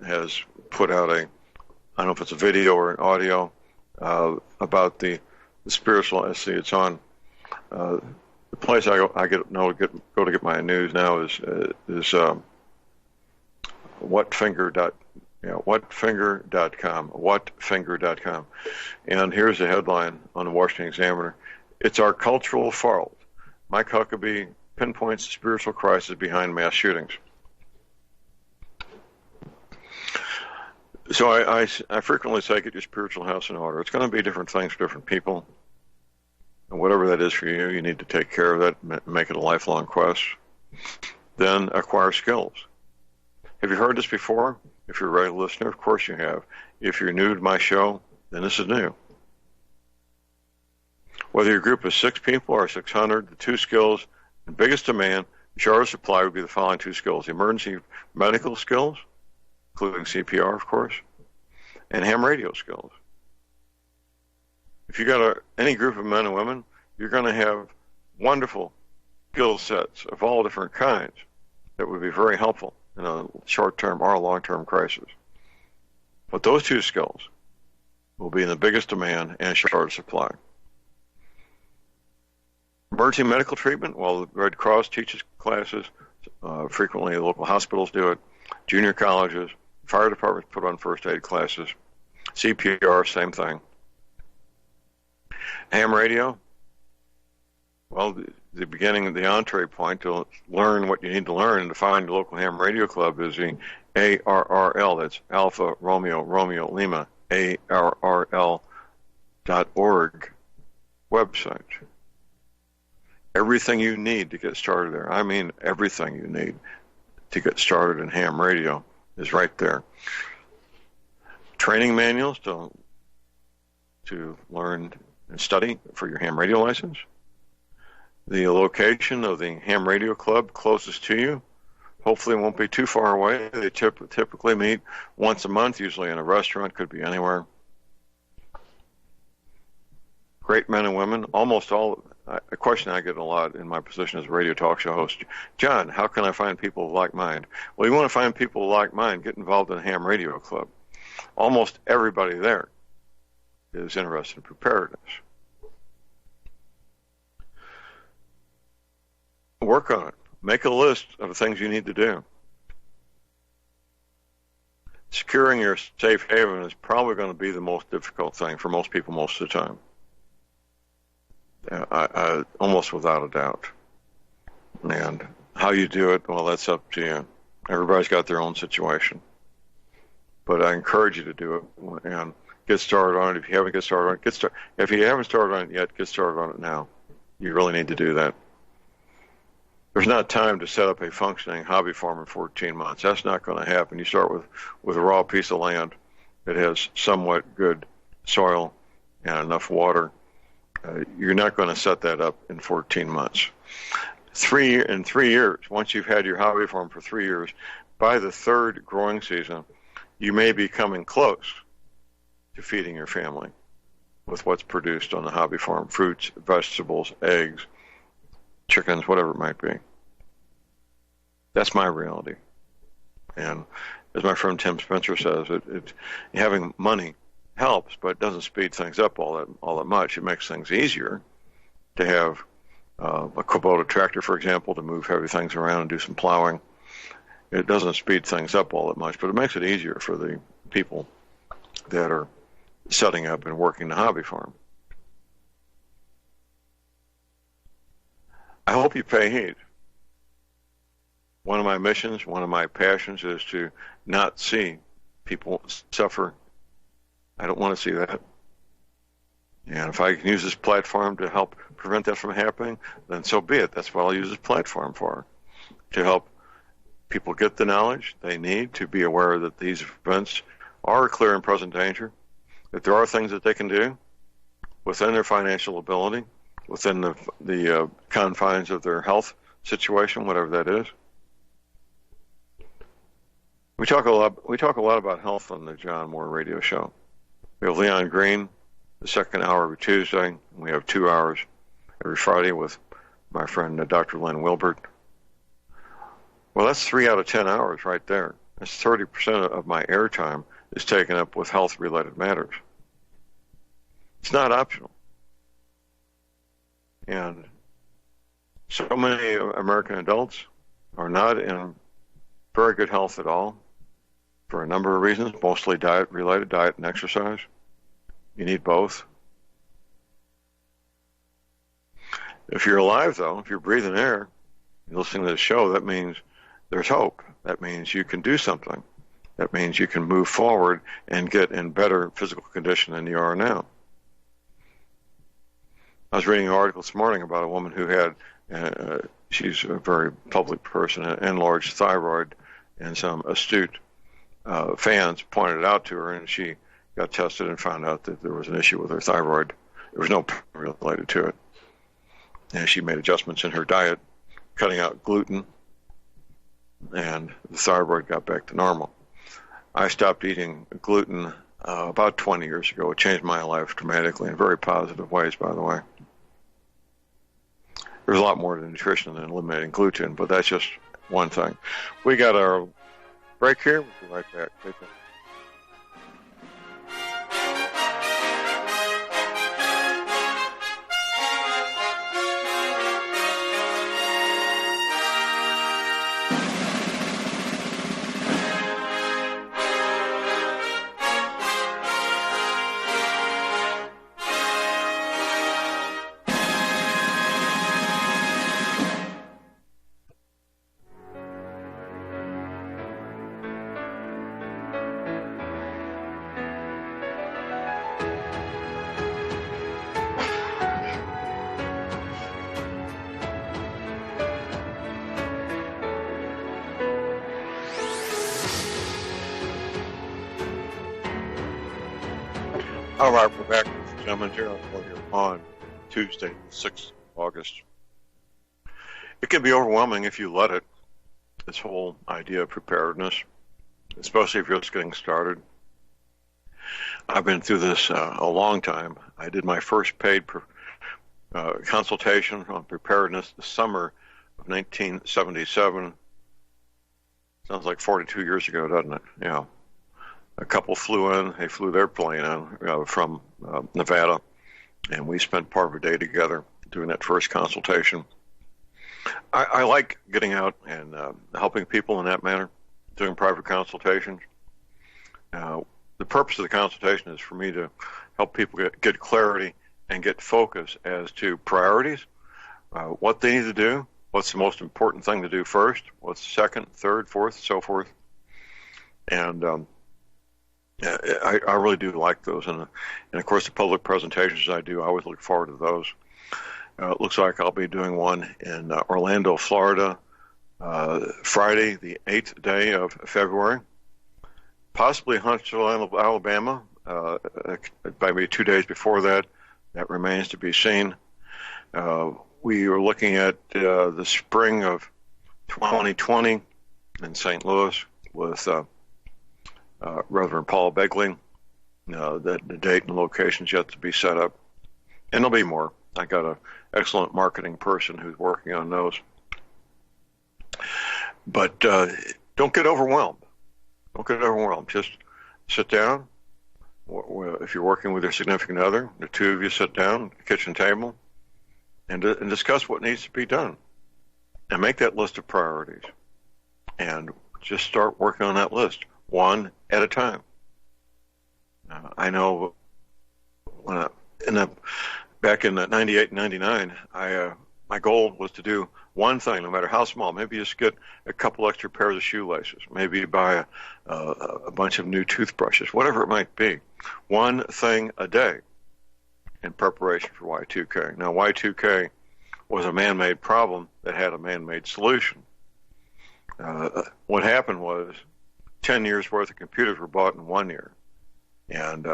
has put out I don't know if it's a video or an audio, about the spiritual. I see it's on. The place I go to get my news now is whatfinger.com, and here's the headline on the Washington Examiner: "It's our cultural fault. Mike Huckabee pinpoints the spiritual crisis behind mass shootings." So I frequently say, get your spiritual house in order. It's going to be different things for different people. And whatever that is for you, you need to take care of that, make it a lifelong quest. Then acquire skills. Have you heard this before? If you're a regular listener, of course you have. If you're new to my show, then this is new. Whether your group is 6 people or 600, the 2 skills in biggest demand, shortest supply would be the following 2 skills: emergency medical skills, including CPR, of course, and ham radio skills. If you got any group of men and women, you're going to have wonderful skill sets of all different kinds that would be very helpful in a short-term or a long-term crisis. But those 2 skills will be in the biggest demand and shortest supply. Emergency medical treatment, well, the Red Cross teaches classes. Frequently, local hospitals do it. Junior colleges, fire departments put on first aid classes. CPR, same thing. Ham radio, well, the beginning, the entree point to learn what you need to learn and to find the local ham radio club is the ARRL, that's Alpha Romeo Romeo Lima, ARRL.org website. Everything you need to get started there, I mean everything you need to get started in ham radio is right there. Training manuals to learn and study for your ham radio license. The location of the ham radio club closest to you hopefully won't be too far away. They typically meet once a month, usually in a restaurant, could be anywhere. Great men and women, almost all. A question I get a lot in my position as a radio talk show host: John, how can I find people of like mind? Well, you want to find people of like mind, get involved in the ham radio club. Almost everybody there is interested in preparedness. Work on it. Make a list of the things you need to do. Securing your safe haven is probably going to be the most difficult thing for most people most of the time. Almost without a doubt. And how you do it, well, that's up to you. Everybody's got their own situation. But I encourage you to do it and get started on it. If you haven't started on it, if you haven't started on it yet, get started on it now. You really need to do that. There's not time to set up a functioning hobby farm in 14 months. That's not going to happen. You start with a raw piece of land that has somewhat good soil and enough water. You're not going to set that up in 14 months. In 3 years, once you've had your hobby farm for 3 years, by the 3rd growing season, you may be coming close to feeding your family with what's produced on the hobby farm: fruits, vegetables, eggs, chickens, whatever it might be. That's my reality. And as my friend Tim Spencer says, having money helps, but it doesn't speed things up all that much. It makes things easier to have a Kubota tractor, for example, to move heavy things around and do some plowing. It doesn't speed things up all that much, but it makes it easier for the people that are setting up and working the hobby farm. I hope you pay heed. One of my missions, one of my passions is to not see people suffer. I don't want to see that. And if I can use this platform to help prevent that from happening, then so be it. That's what I'll use this platform for, to help people get the knowledge they need to be aware that these events are a clear and present danger, that there are things that they can do within their financial ability, within the confines of their health situation, whatever that is. We talk a lot about health on the John Moore Radio Show. We have Leon Green, the second hour every Tuesday. We have 2 hours every Friday with my friend Dr. Lynn Wilbert. Well, that's 3 out of 10 hours right there. That's 30% of my airtime is taken up with health-related matters. It's not optional. And so many American adults are not in very good health at all for a number of reasons, mostly diet-related, diet and exercise. You need both. If you're alive, though, if you're breathing air, you're listening to the show, that means there's hope. That means you can do something. That means you can move forward and get in better physical condition than you are now. I was reading an article this morning about a woman who had, she's a very public person, an enlarged thyroid, and some astute fans pointed it out to her, and she got tested and found out that there was an issue with her thyroid. There was no pain related to it. And she made adjustments in her diet, cutting out gluten, and the thyroid got back to normal. I stopped eating gluten about 20 years ago. It changed my life dramatically in very positive ways, by the way. There's a lot more to nutrition than eliminating gluten, but that's just one thing. We got our break here. We'll be right back. Take care. All right, we're back with Gentleman Gerald here on Tuesday, the 6th of August. It can be overwhelming if you let it, this whole idea of preparedness, especially if you're just getting started. I've been through this a long time. I did my first paid consultation on preparedness the summer of 1977. Sounds like 42 years ago, doesn't it? Yeah. A couple flew in. They flew their plane in from Nevada, and we spent part of a day together doing that first consultation. I like getting out and helping people in that manner, doing private consultations. The purpose of the consultation is for me to help people get clarity and get focus as to priorities, what they need to do, what's the most important thing to do first, what's second, third, fourth, so forth. And I really do like those, and of course the public presentations I do, I always look forward to those. It looks like I'll be doing one in Orlando, Florida, Friday, the 8th day of February, possibly Huntsville, Alabama, maybe 2 days before that. That remains to be seen. We are looking at the spring of 2020 in St. Louis with Reverend Paul Begley. The date and location's yet to be set up, and there'll be more. I got an excellent marketing person who's working on those. But don't get overwhelmed. Don't get overwhelmed. Just sit down. If you're working with your significant other, the two of you sit down at the kitchen table and discuss what needs to be done, and make that list of priorities, and just start working on that list, one at a time. I know back in 98 and 99, my goal was to do one thing, no matter how small. Maybe just get a couple extra pairs of shoelaces. Maybe buy a bunch of new toothbrushes, whatever it might be. One thing a day in preparation for Y2K. Now, Y2K was a man-made problem that had a man-made solution. What happened was 10 years worth of computers were bought in 1 year. And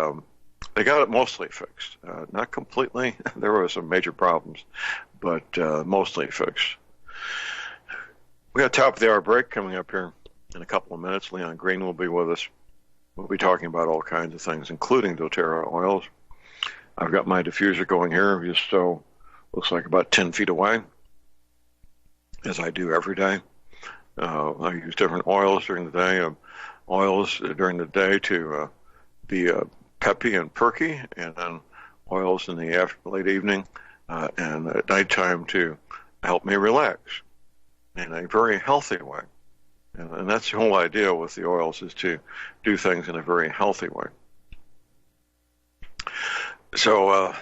they got it mostly fixed. Not completely. There were some major problems, but mostly fixed. We got top of the hour break coming up here in a couple of minutes. Leon Green will be with us. We'll be talking about all kinds of things, including doTERRA oils. I've got my diffuser going here, just so looks like about 10 feet away, as I do every day. I use different oils during the day, to be peppy and perky, and then oils in the late evening and at nighttime to help me relax in a very healthy way. And that's the whole idea with the oils, is to do things in a very healthy way. So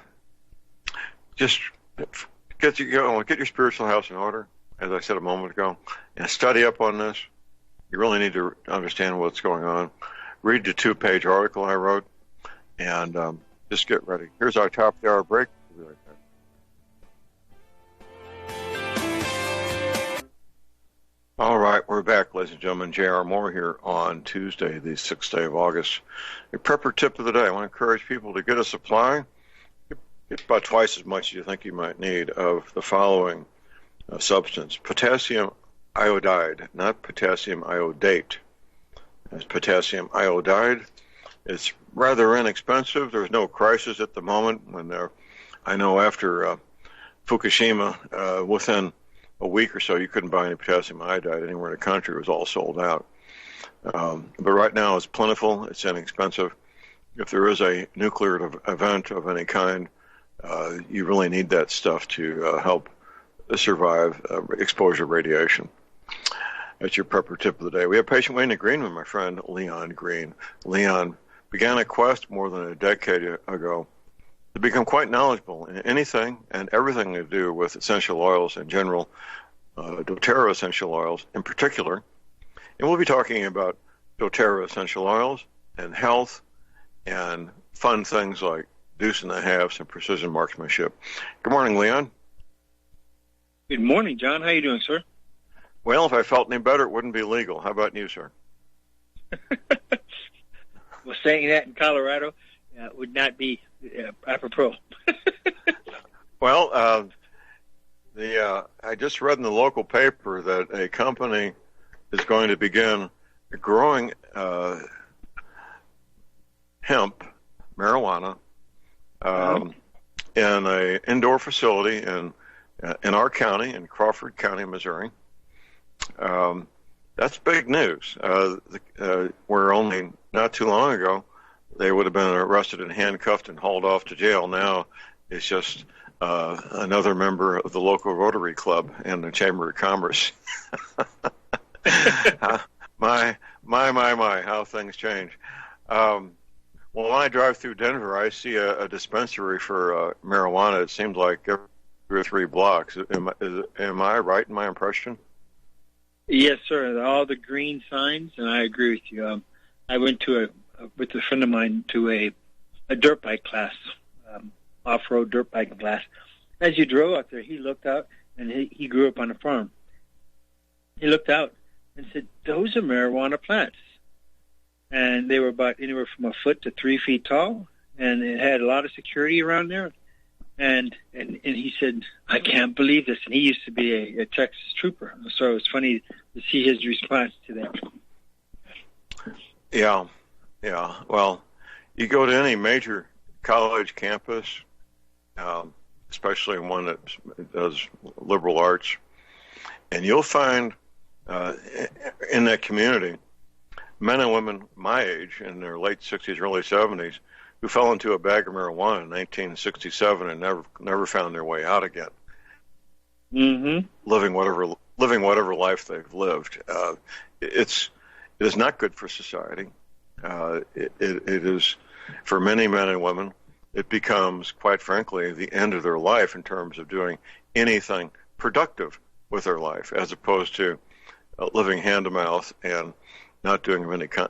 just get your spiritual house in order, as I said a moment ago, and study up on this. You really need to understand what's going on. Read the 2-page article I wrote, and just get ready. Here's our top of the hour break. We'll be right back. All right, we're back, ladies and gentlemen. J.R. Moore here on Tuesday, the 6th day of August. A prepper tip of the day. I want to encourage people to get a supply. Get about twice as much as you think you might need of the following substance. Potassium iodide, not potassium iodate. It's potassium iodide. It's rather inexpensive. There's no crisis at the moment. I know after Fukushima, within a week or so, you couldn't buy any potassium iodide anywhere in the country. It was all sold out. But right now, it's plentiful. It's inexpensive. If there is a nuclear event of any kind, you really need that stuff to help survive exposure to radiation. That's your prepper tip of the day. We have patient waiting to Green with my friend Leon Green. Leon began a quest more than a decade ago to become quite knowledgeable in anything and everything to do with essential oils in general, doTERRA essential oils in particular. And we'll be talking about doTERRA essential oils and health and fun things like deuce and a halves and precision marksmanship. Good morning, Leon. Good morning, John. How you doing, sir? Well, if I felt any better, it wouldn't be legal. How about you, sir? Well, saying that in Colorado would not be apropos. Well, I just read in the local paper that a company is going to begin growing hemp, marijuana, in an indoor facility in our county, in Crawford County, Missouri. That's big news. Where only not too long ago they would have been arrested and handcuffed and hauled off to jail. Now it's just another member of the local Rotary Club and the Chamber of Commerce. My, how things change. Well, when I drive through Denver, I see a dispensary for marijuana. It seems like every 2 or 3 blocks. Am I right in my impression? Yes, sir. All the green signs, and I agree with you. I went with a friend of mine to a dirt bike class, off-road dirt bike class. As you drove out there, he looked out, and he grew up on a farm. He looked out and said, "Those are marijuana plants." And they were about anywhere from a foot to 3 feet tall, and it had a lot of security around there. And he said, "I can't believe this." And he used to be a Texas trooper, so it was funny to see his response to that. Yeah. Well, you go to any major college campus, especially one that does liberal arts, and you'll find in that community men and women my age, in their late 60s, early 70s, who fell into a bag of marijuana in 1967 and never found their way out again. Mm-hmm. Living whatever life they've lived. It is not good for society. It is, for many men and women, it becomes, quite frankly, the end of their life in terms of doing anything productive with their life, as opposed to living hand to mouth and not doing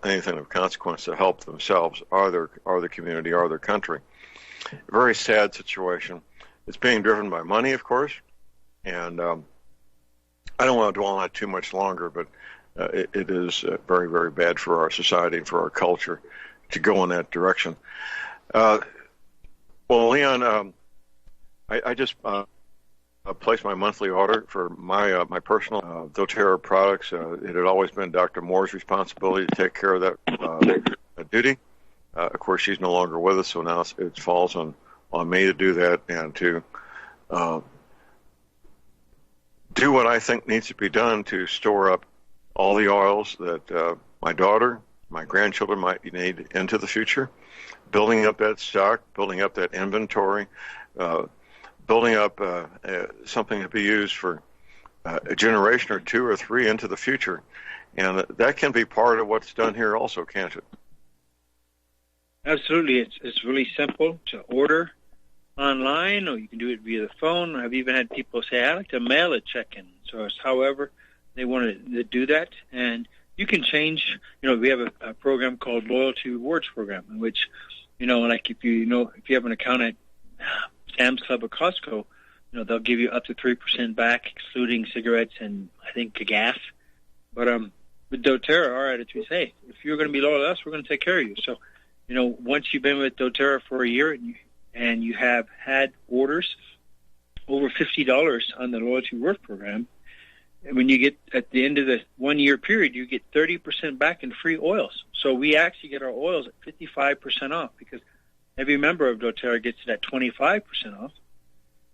anything of consequence to help themselves or the community or their country. A very sad situation. It's being driven by money, of course, and I don't want to dwell on it too much longer, but it is very, very bad for our society and for our culture to go in that direction. Well, Leon, I just placed my monthly order for my personal doTERRA products. It had always been Dr. Moore's responsibility to take care of that duty. Of course, she's no longer with us, so now it falls on me to do that and to do what I think needs to be done to store up all the oils that my daughter, my grandchildren might need into the future. building up that stock, building up that inventory, building up something to be used for a generation or two or three into the future. And that can be part of what's done here also, can't it? Absolutely. It's really simple to order online, or you can do it via the phone. I've even had people say, I like to mail a check-in. So it's however they want to do that. And you can change, we have a program called Loyalty Rewards Program, in which, like if you have an account at Sam's Club or Costco, they'll give you up to 3% back, excluding cigarettes and I think gas. But with doTERRA, our attitude is, hey, if you're going to be loyal to us, we're going to take care of you. So, once you've been with doTERRA for a year and you have had orders over $50 on the Loyalty Rewards Program, and when you get at the end of the 1 year period, you get 30% back in free oils. So we actually get our oils at 55% off, because every member of doTERRA gets it at 25% off.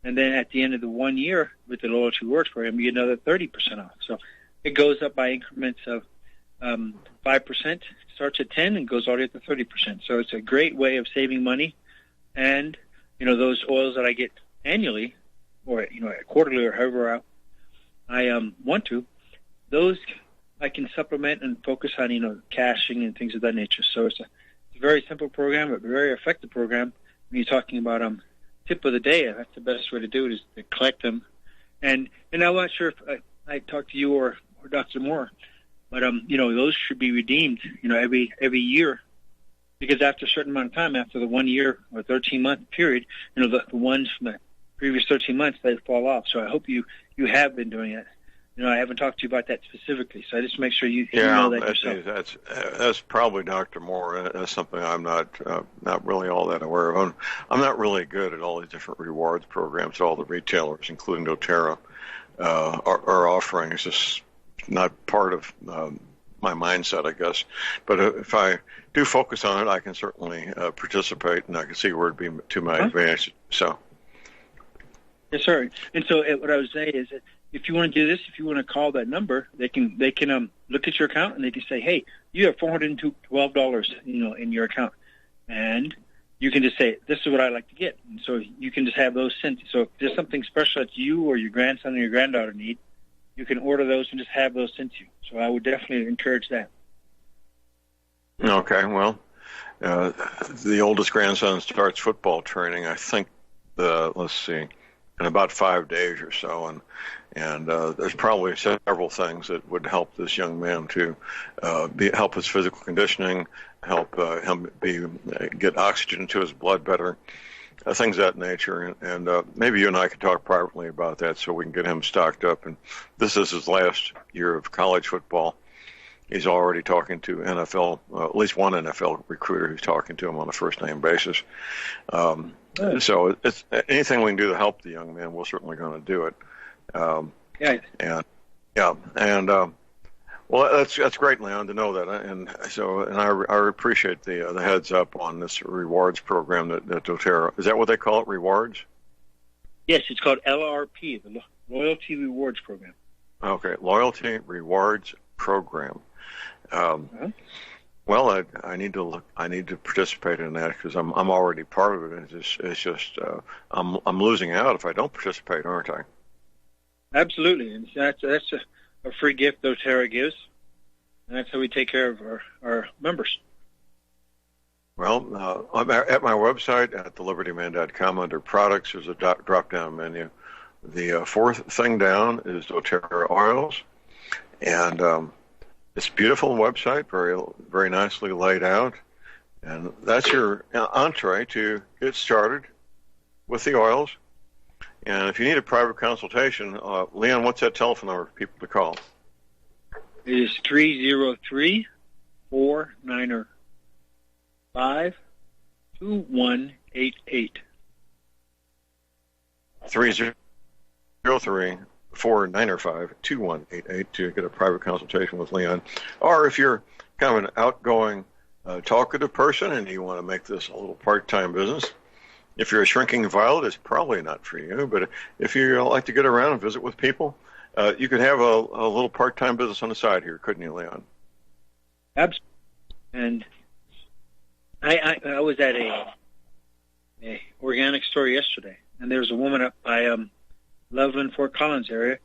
And then at the end of the 1 year with the Loyalty Rewards Program, you get another 30% off. So it goes up by increments of 5%, starts at 10 and goes all the way up to 30%. So it's a great way of saving money. And, those oils that I get annually or, quarterly or however I want to, those I can supplement and focus on, caching and things of that nature. So it's a very simple program, but very effective program. When you're talking about tip of the day, that's the best way to do it, is to collect them. And I'm not sure if I talked to you or Dr. Moore, but those should be redeemed, every year, because after a certain amount of time, after the 1 year or 13-month period, the ones from the previous 13 months, they fall off. So I hope you have been doing it. I haven't talked to you about that specifically, so I just make sure you know that yourself. That's probably Dr. Moore. That's something I'm not really all that aware of. I'm not really good at all these different rewards programs all the retailers, including doTERRA, are offering. It's just not part of my mindset, I guess. But if I do focus on it, I can certainly participate, and I can see where it'd be to my advantage. So. Yes, sir. And so what I was saying is that if you want to do this, if you want to call that number, they can look at your account and they can say, hey, you have $412, in your account, and you can just say, this is what I like to get. And so you can just have those sent. So if there's something special that you or your grandson or your granddaughter need, you can order those and just have those sent to you. So I would definitely encourage that. Okay, well, the oldest grandson starts football training, I think, let's see, in about 5 days or so, and there's probably several things that would help this young man to help his physical conditioning, help him get oxygen to his blood better, things of that nature. And maybe you and I could talk privately about that so we can get him stocked up. And this is his last year of college football. He's already talking to NFL, at least one NFL recruiter who's talking to him on a first-name basis. So it's anything we can do to help the young man, we're certainly going to do it. Well, that's great, Leon, to know that. And I appreciate the heads up on this rewards program that doTERRA. Is that what they call it, rewards? Yes, it's called LRP, the Loyalty Rewards Program. Okay, Loyalty Rewards Program. Well, I need to participate in that because I'm already part of it. It's just I'm losing out if I don't participate, aren't I? Absolutely, and that's a free gift doTERRA gives, and that's how we take care of our members. Well, I'm at my website at thelibertyman.com under products. There's a drop-down menu. The fourth thing down is doTERRA oils, and it's a beautiful website, very, very nicely laid out. And that's your entree to get started with the oils. And if you need a private consultation, Leon, what's that telephone number for people to call? It is 303-495-2188. 303-495-2188 to get a private consultation with Leon. Or if you're kind of an outgoing, talkative person and you want to make this a little part-time business, if you're a shrinking violet, it's probably not for you. But if you like to get around and visit with people, you could have a little part-time business on the side here, couldn't you, Leon? Absolutely. And I was at a organic store yesterday, and there was a woman up by Loveland, Fort Collins area,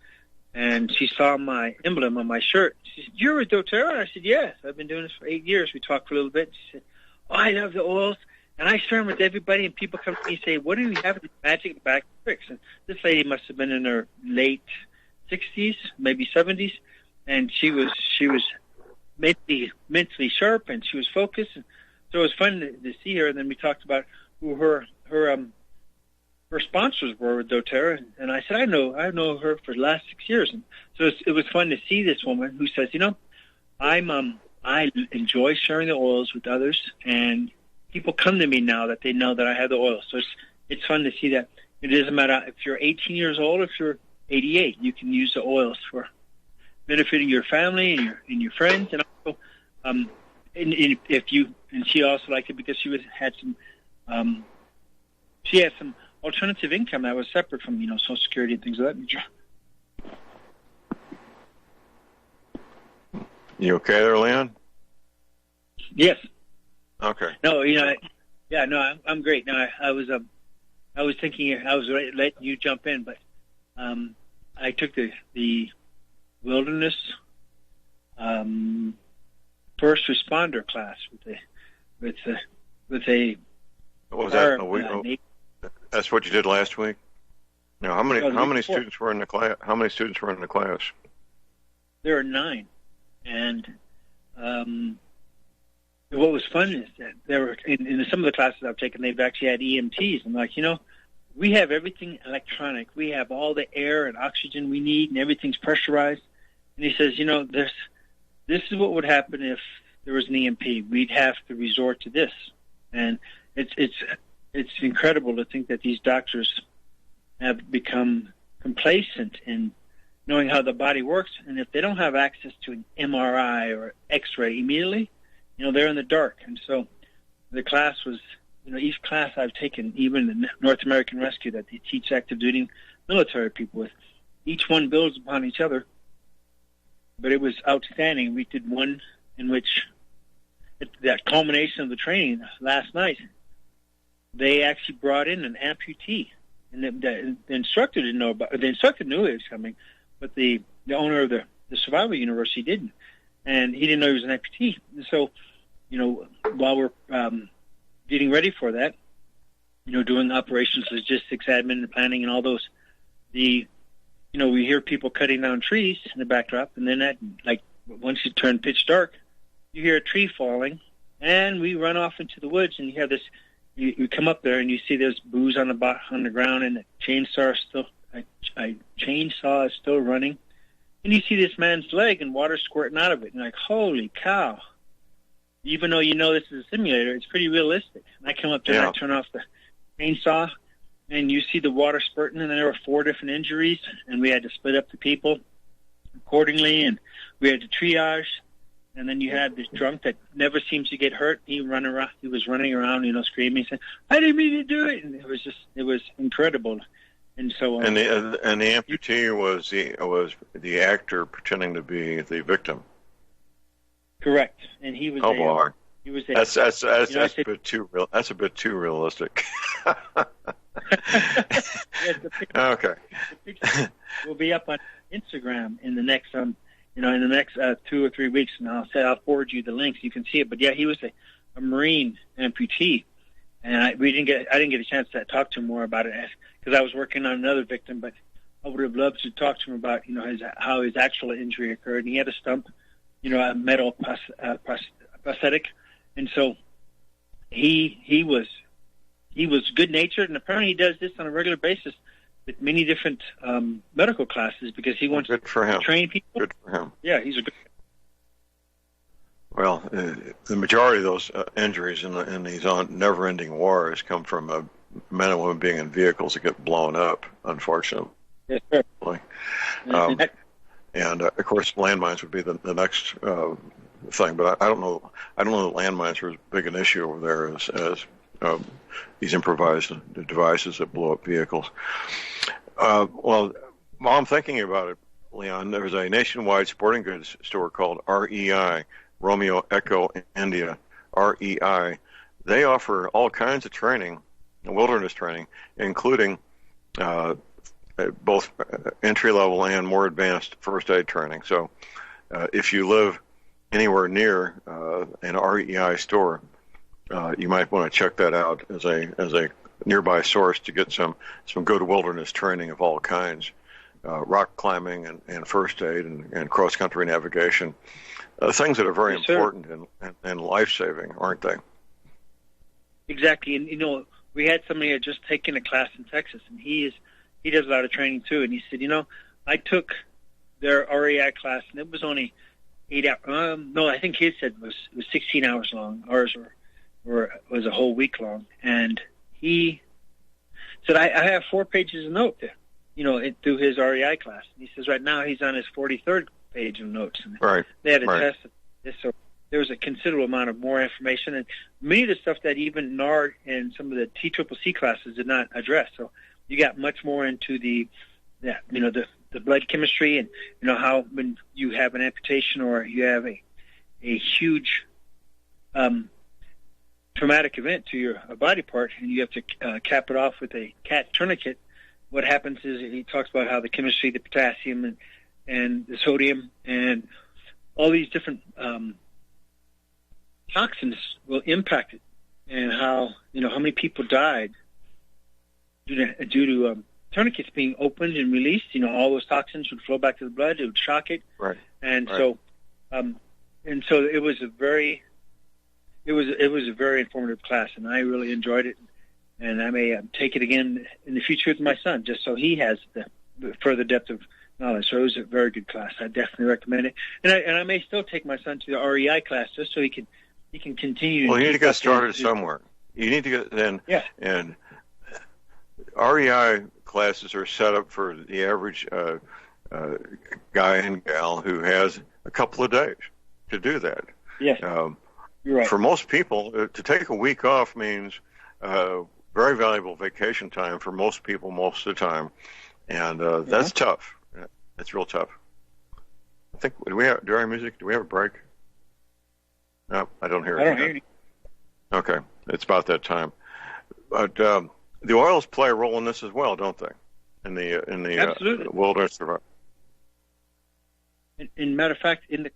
and she saw my emblem on my shirt. She said, "You're a doTERRA?" I said, "Yes, I've been doing this for 8 years." We talked for a little bit. She said, "Oh, I love the oils, and I share them with everybody, and people come to me and say, 'What do you have in magic back tricks?'" And this lady must have been in her late 60s, maybe 70s, and she was mentally sharp, and she was focused. And so it was fun to see her. And then we talked about who her sponsors were with doTERRA, and I said, I know her for the last 6 years. And so it was fun to see this woman who says, I enjoy sharing the oils with others, and people come to me now that they know that I have the oils. So it's fun to see that it doesn't matter if you're 18 years old or if you're 88, you can use the oils for benefiting your family and your friends, and also and she also liked it because she had some alternative income that was separate from Social Security and things of that nature. You okay there, Leon? Yes. Okay. No, I'm great. No, I was thinking I was letting you jump in, but I took the wilderness first responder class with a what was that? That's what you did last week. Now, how many students were in the class? How many students were in the class? There are 9, and what was fun is that there were in some of the classes I've taken, they've actually had EMTs. I'm like, we have everything electronic. We have all the air and oxygen we need, and everything's pressurized. And he says, this is what would happen if there was an EMP. We'd have to resort to this. And it's incredible to think that these doctors have become complacent in knowing how the body works. And if they don't have access to an MRI or X-ray immediately, they're in the dark. And so the class was, each class I've taken, even the North American Rescue that they teach active duty military people with, each one builds upon each other. But it was outstanding. We did one in which, that culmination of the training last night, they actually brought in an amputee, and the instructor didn't know about. The instructor knew it was coming, but the owner of the survival university didn't, and he didn't know he was an amputee. And so, while we're getting ready for that, doing operations, logistics, admin, and planning, and all those, we hear people cutting down trees in the backdrop, and then once it turned pitch dark, you hear a tree falling, and we run off into the woods, and you have this. You come up there and you see there's booze on the ground, and the chainsaw is still running, and you see this man's leg and water squirting out of it, and you're like, holy cow! Even though this is a simulator, it's pretty realistic. And I come up there and I turn off the chainsaw, and you see the water spurting, and there were 4 different injuries, and we had to split up the people accordingly, and we had to triage. And then you had this drunk that never seems to get hurt. He was running around, screaming, saying, "I didn't mean to do it!" And it was incredible. And so, and the amputee was the actor pretending to be the victim. Correct, and he was. He was. That's a bit too real. That's a bit too realistic. Yes, okay. The picture will be up on Instagram in the next in the next 2 or 3 weeks, and I'll forward you the links. You can see it. But yeah, he was a Marine amputee, and I didn't get a chance to talk to him more about it because I was working on another victim. But I would have loved to talk to him about how his actual injury occurred. And he had a stump, a metal prosthetic, and so he was good natured, and apparently he does this on a regular basis with many different medical classes because he wants to train people. Good for him. Yeah, he's a good. Well, the majority of those injuries in these never-ending wars come from men and women being in vehicles that get blown up, unfortunately. Yes, sir. And of course, landmines would be the next thing. But I don't know that landmines are as big an issue over there as these improvised devices that blow up vehicles. Well, while I'm thinking about it, Leon, there's a nationwide sporting goods store called REI, Romeo Echo India, REI, they offer all kinds of training, wilderness training, including both entry-level and more advanced first aid training. So if you live anywhere near an REI store, you might want to check that out as a nearby source to get some good wilderness training of all kinds, rock climbing and first aid and cross-country navigation, things that are very important and life-saving, aren't they? Exactly. And, we had somebody who had just taken a class in Texas, and he does a lot of training too. And he said, I took their REI class, and it was only 8 hours. No, I think his said it was 16 hours long. Ours was a whole week long. And he said, I have 4 pages of notes there, through his REI class. And he says right now he's on his 43rd page of notes. And right. They had a test of this, so there was a considerable amount of more information, and many of the stuff that even NARD and some of the TCCC classes did not address. So you got much more into the blood chemistry and how when you have an amputation or you have a huge traumatic event to your body part and you have to cap it off with a CAT tourniquet. What happens is he talks about how the chemistry, the potassium and the sodium and all these different toxins will impact it, and how many people died due to tourniquets being opened and released. All those toxins would flow back to the blood; it would shock it, right? And so it was a very informative class, and I really enjoyed it. And I may take it again in the future with my son, just so he has the further depth of knowledge. So it was a very good class. I definitely recommend it, and I may still take my son to the REI class just so he can continue. Well, you need to get started somewhere. You need to get in. Yeah. And REI classes are set up for the average guy and gal who has a couple of days to do that. Yes. You're right. For most people, to take a week off means very valuable vacation time for most people most of the time, and that's tough. It's real tough. I think during our music, do we have a break? No, I don't hear it. I don't hear you. Okay, it's about that time. But the oils play a role in this as well, don't they? In the wilderness survival. In matter of fact, in the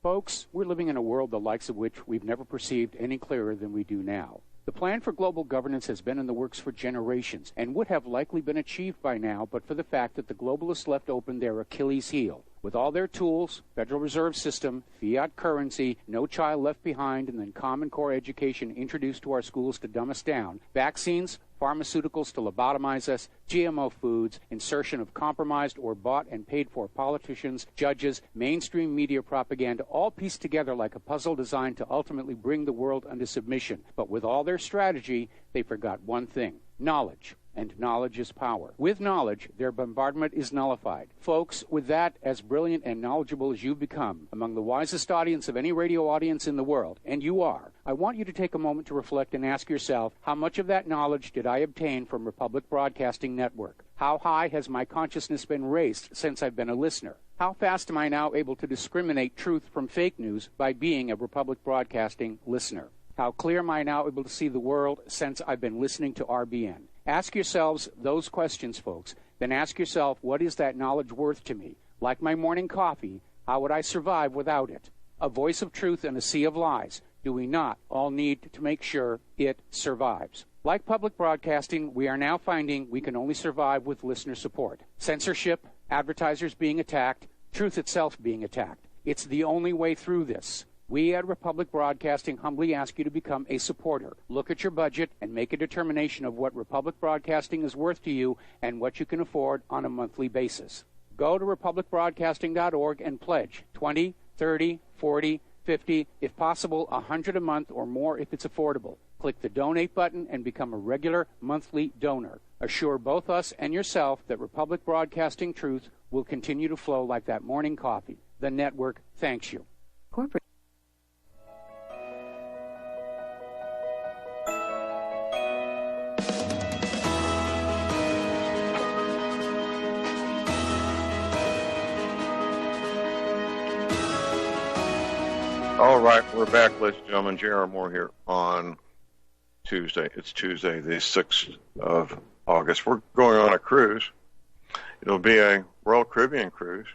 Folks, we're living in a world the likes of which we've never perceived any clearer than we do now. The plan for global governance has been in the works for generations and would have likely been achieved by now but for the fact that the globalists left open their Achilles heel. With all their tools, Federal Reserve System, fiat currency, no child left behind, and then Common Core education introduced to our schools to dumb us down, vaccines, pharmaceuticals to lobotomize us, GMO foods, insertion of compromised or bought and paid for politicians, judges, mainstream media propaganda, all pieced together like a puzzle designed to ultimately bring the world under submission. But with all their strategy, they forgot one thing: knowledge. And knowledge is power. With knowledge, their bombardment is nullified. Folks, with that, as brilliant and knowledgeable as you've become, among the wisest audience of any radio audience in the world, and you are, I want you to take a moment to reflect and ask yourself, how much of that knowledge did I obtain from Republic Broadcasting Network? How high has my consciousness been raised since I've been a listener? How fast am I now able to discriminate truth from fake news by being a Republic Broadcasting listener? How clear am I now able to see the world since I've been listening to RBN? Ask yourselves those questions, folks. Then ask yourself, what is that knowledge worth to me? Like my morning coffee, how would I survive without it? A voice of truth in a sea of lies. Do we not all need to make sure it survives? Like public broadcasting, we are now finding we can only survive with listener support. Censorship, advertisers being attacked, truth itself being attacked. It's the only way through this. We at Republic Broadcasting humbly ask you to become a supporter. Look at your budget and make a determination of what Republic Broadcasting is worth to you and what you can afford on a monthly basis. Go to republicbroadcasting.org and pledge $20, $30, $40, $50, if possible, $100 a month or more if it's affordable. Click the donate button and become a regular monthly donor. Assure both us and yourself that Republic Broadcasting Truth will continue to flow like that morning coffee. The network thanks you. Corporate. All right, we're back, ladies and gentlemen. J.R. Moore here on Tuesday. It's Tuesday, the 6th of August. We're going on a cruise. It'll be a Royal Caribbean cruise.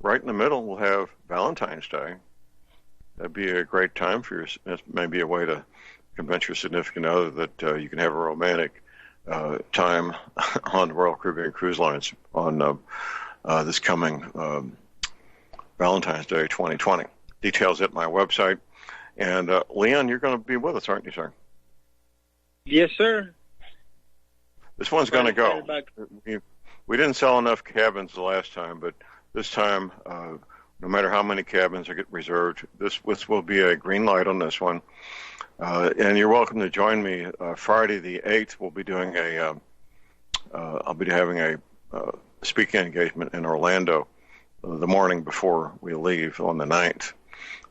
Right in the middle, we'll have Valentine's Day. That'd be a great time for you. Maybe a way to convince your significant other that you can have a romantic time on the Royal Caribbean Cruise Lines on this coming Valentine's Day 2020. Details at my website. And Leon, you're going to be with us, aren't you, sir? Yes, sir. This one's going to go. We didn't sell enough cabins the last time, but this time, no matter how many cabins are get reserved, this will be a green light on this one. And you're welcome to join me Friday the 8th. We'll be doing I'll be having a speaking engagement in Orlando the morning before we leave on the 9th.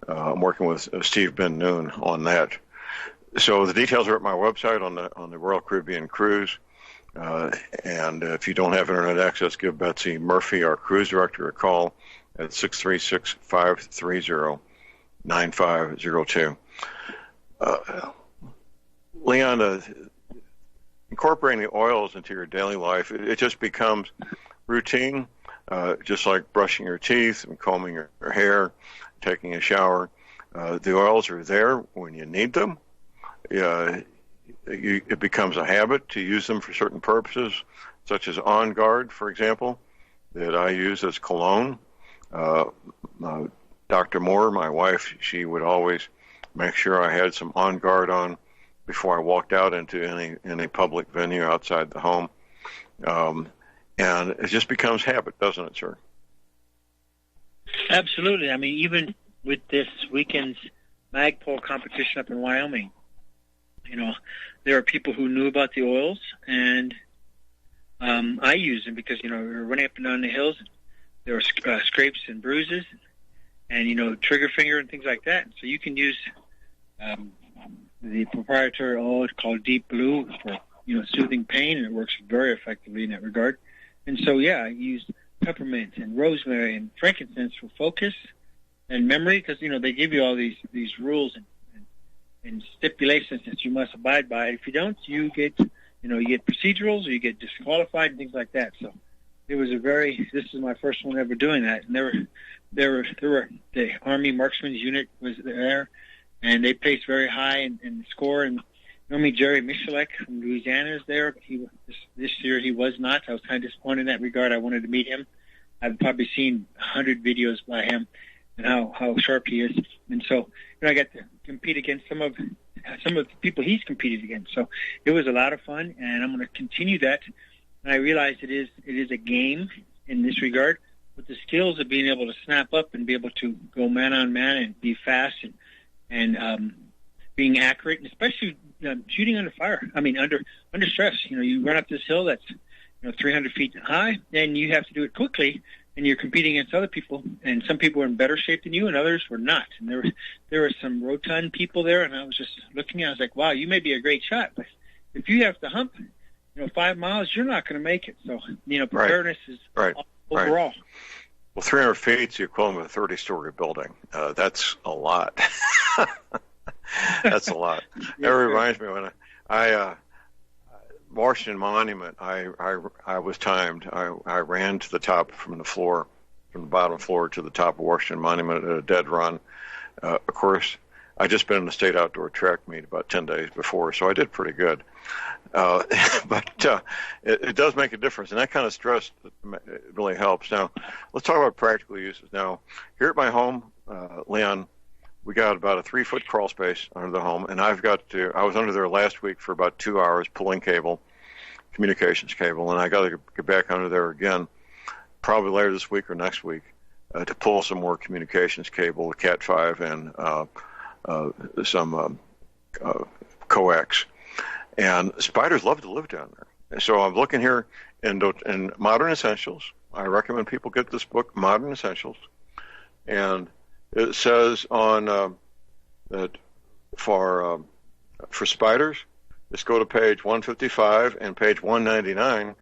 I'm working with Steve Ben Noon on that. So the details are at my website on the Royal Caribbean Cruise. And if you don't have internet access, give Betsy Murphy, our cruise director, a call at 636-530-9502. Leon, incorporating the oils into your daily life, it just becomes routine, just like brushing your teeth and combing your hair, taking a shower. The oils are there when you need them. It becomes a habit to use them for certain purposes, such as On Guard, for example, that I use as cologne. Dr. Moore, my wife, she would always make sure I had some On Guard on before I walked out into any public venue outside the home. And it just becomes habit, doesn't it, sir? Absolutely. I mean, even with this weekend's Magpul competition up in Wyoming, there are people who knew about the oils, and I use them because, we were running up and down the hills. There were scrapes and bruises and, trigger finger and things like that. So you can use the proprietary oil called Deep Blue for, soothing pain, and it works very effectively in that regard. And so, I used peppermint and rosemary and frankincense for focus and memory because, they give you all these rules and stipulations that you must abide by. If you don't, you get procedurals or you get disqualified and things like that. So it was this is my first one ever doing that. And there were the Army Marksman's Unit was there, and they placed very high in the score. And Jerry Michalek from Louisiana is there. This year he was not. I was kind of disappointed in that regard. I wanted to meet him. I've probably seen 100 videos by him and how sharp he is. And so I got to compete against some of the people he's competed against. So it was a lot of fun, and I'm going to continue that. And I realize it is a game in this regard, but the skills of being able to snap up and be able to go man on man and be fast and being accurate, and especially shooting under fire. I mean, under stress. You run up this hill that's 300 feet high, and you have to do it quickly. And you're competing against other people, and some people were in better shape than you, and others were not. And there were some rotund people there, and I was just looking. I was like, "Wow, you may be a great shot, but if you have to hump, 5 miles, you're not going to make it." So, preparedness is overall. Right. Well, 300 feet is the equivalent of a 30-story building. That's a lot. That's a lot. That reminds me when I Washington Monument, I was timed. I ran to the top from the bottom floor to the top of Washington Monument at a dead run. Of course, I just been in the state outdoor track meet about 10 days before, so I did pretty good. But it does make a difference, and that kind of stress really helps. Now, let's talk about practical uses. Now, here at my home, Leon, we got about a 3-foot crawl space under the home, and I was under there last week for about 2 hours pulling communications cable, and I got to get back under there again, probably later this week or next week, to pull some more communications cable, Cat5, and some coax. And spiders love to live down there. So I'm looking here in Modern Essentials. I recommend people get this book, Modern Essentials. And it says on that for spiders, just go to page 155 and page 199,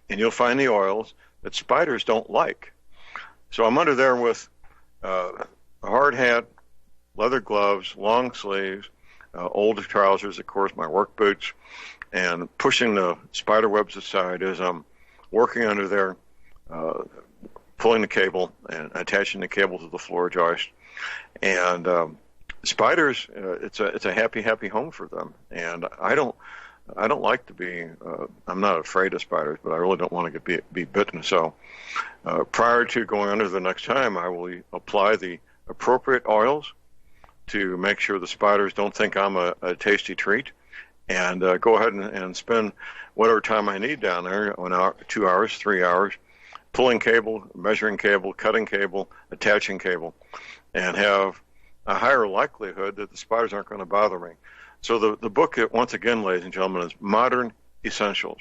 and you'll find the oils that spiders don't like. So I'm under there with a hard hat, leather gloves, long sleeves, old trousers, of course, my work boots, and pushing the spider webs aside as I'm working under there, pulling the cable and attaching the cable to the floor joist. And spiders, it's a happy home for them. And I don't like to be. I'm not afraid of spiders, but I really don't want to be bitten. So prior to going under the next time, I will apply the appropriate oils to make sure the spiders don't think I'm a tasty treat, and go ahead and spend whatever time I need down there, 1 hour, 2 hours, 3 hours, pulling cable, measuring cable, cutting cable, attaching cable, and have a higher likelihood that the spiders aren't going to bother me. So the book, once again, ladies and gentlemen, is Modern Essentials.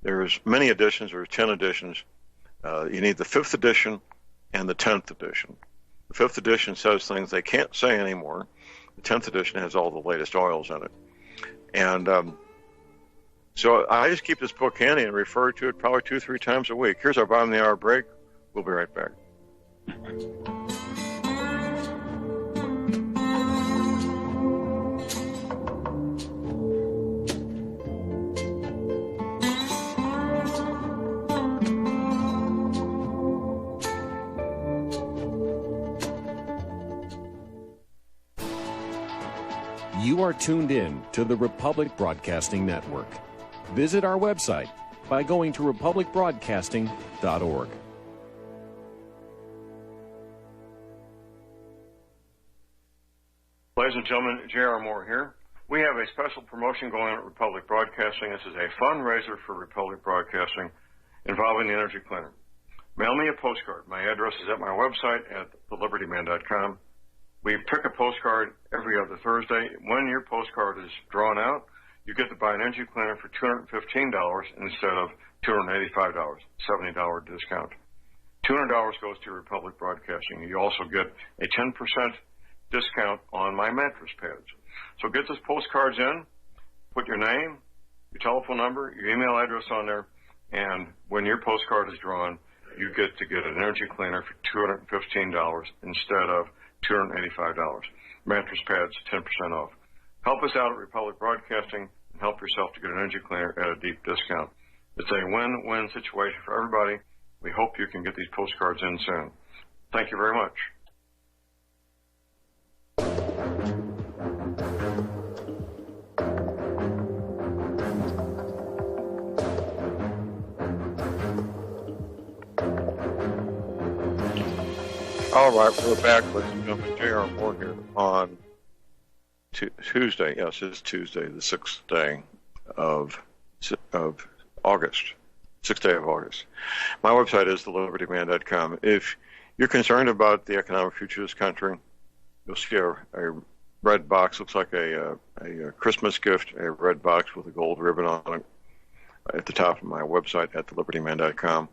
There's many editions. There's 10 editions. You need the 5th edition and the 10th edition. The 5th edition says things they can't say anymore. The 10th edition has all the latest oils in it. And so I just keep this book handy and refer to it probably 2-3 times a week. Here's our bottom of the hour break. We'll be right back. You are tuned in to the Republic Broadcasting Network. Visit our website by going to republicbroadcasting.org. Ladies and gentlemen, J.R. Moore here. We have a special promotion going on at Republic Broadcasting. This is a fundraiser for Republic Broadcasting involving the energy cleaner. Mail me a postcard. My address is at my website at thelibertyman.com. We pick a postcard every other Thursday. When your postcard is drawn out, you get to buy an energy cleaner for $215 instead of $285, $70 discount. $200 goes to Republic Broadcasting. You also get a 10% discount on my mattress pads. So get those postcards in, put your name, your telephone number, your email address on there, and when your postcard is drawn, you get to get an energy cleaner for $215 instead of $285. Mattress pads, 10% off. Help us out at Republic Broadcasting and help yourself to get an energy cleaner at a deep discount. It's a win-win situation for everybody. We hope you can get these postcards in soon. Thank you very much. All right, we're back, ladies and gentlemen. J.R. Moore here on Tuesday. Yes, it's Tuesday, the 6th day of August. 6th day of August. My website is thelibertyman.com. If you're concerned about the economic future of this country, you'll see a red box. Looks like a Christmas gift, a red box with a gold ribbon on it at the top of my website at thelibertyman.com.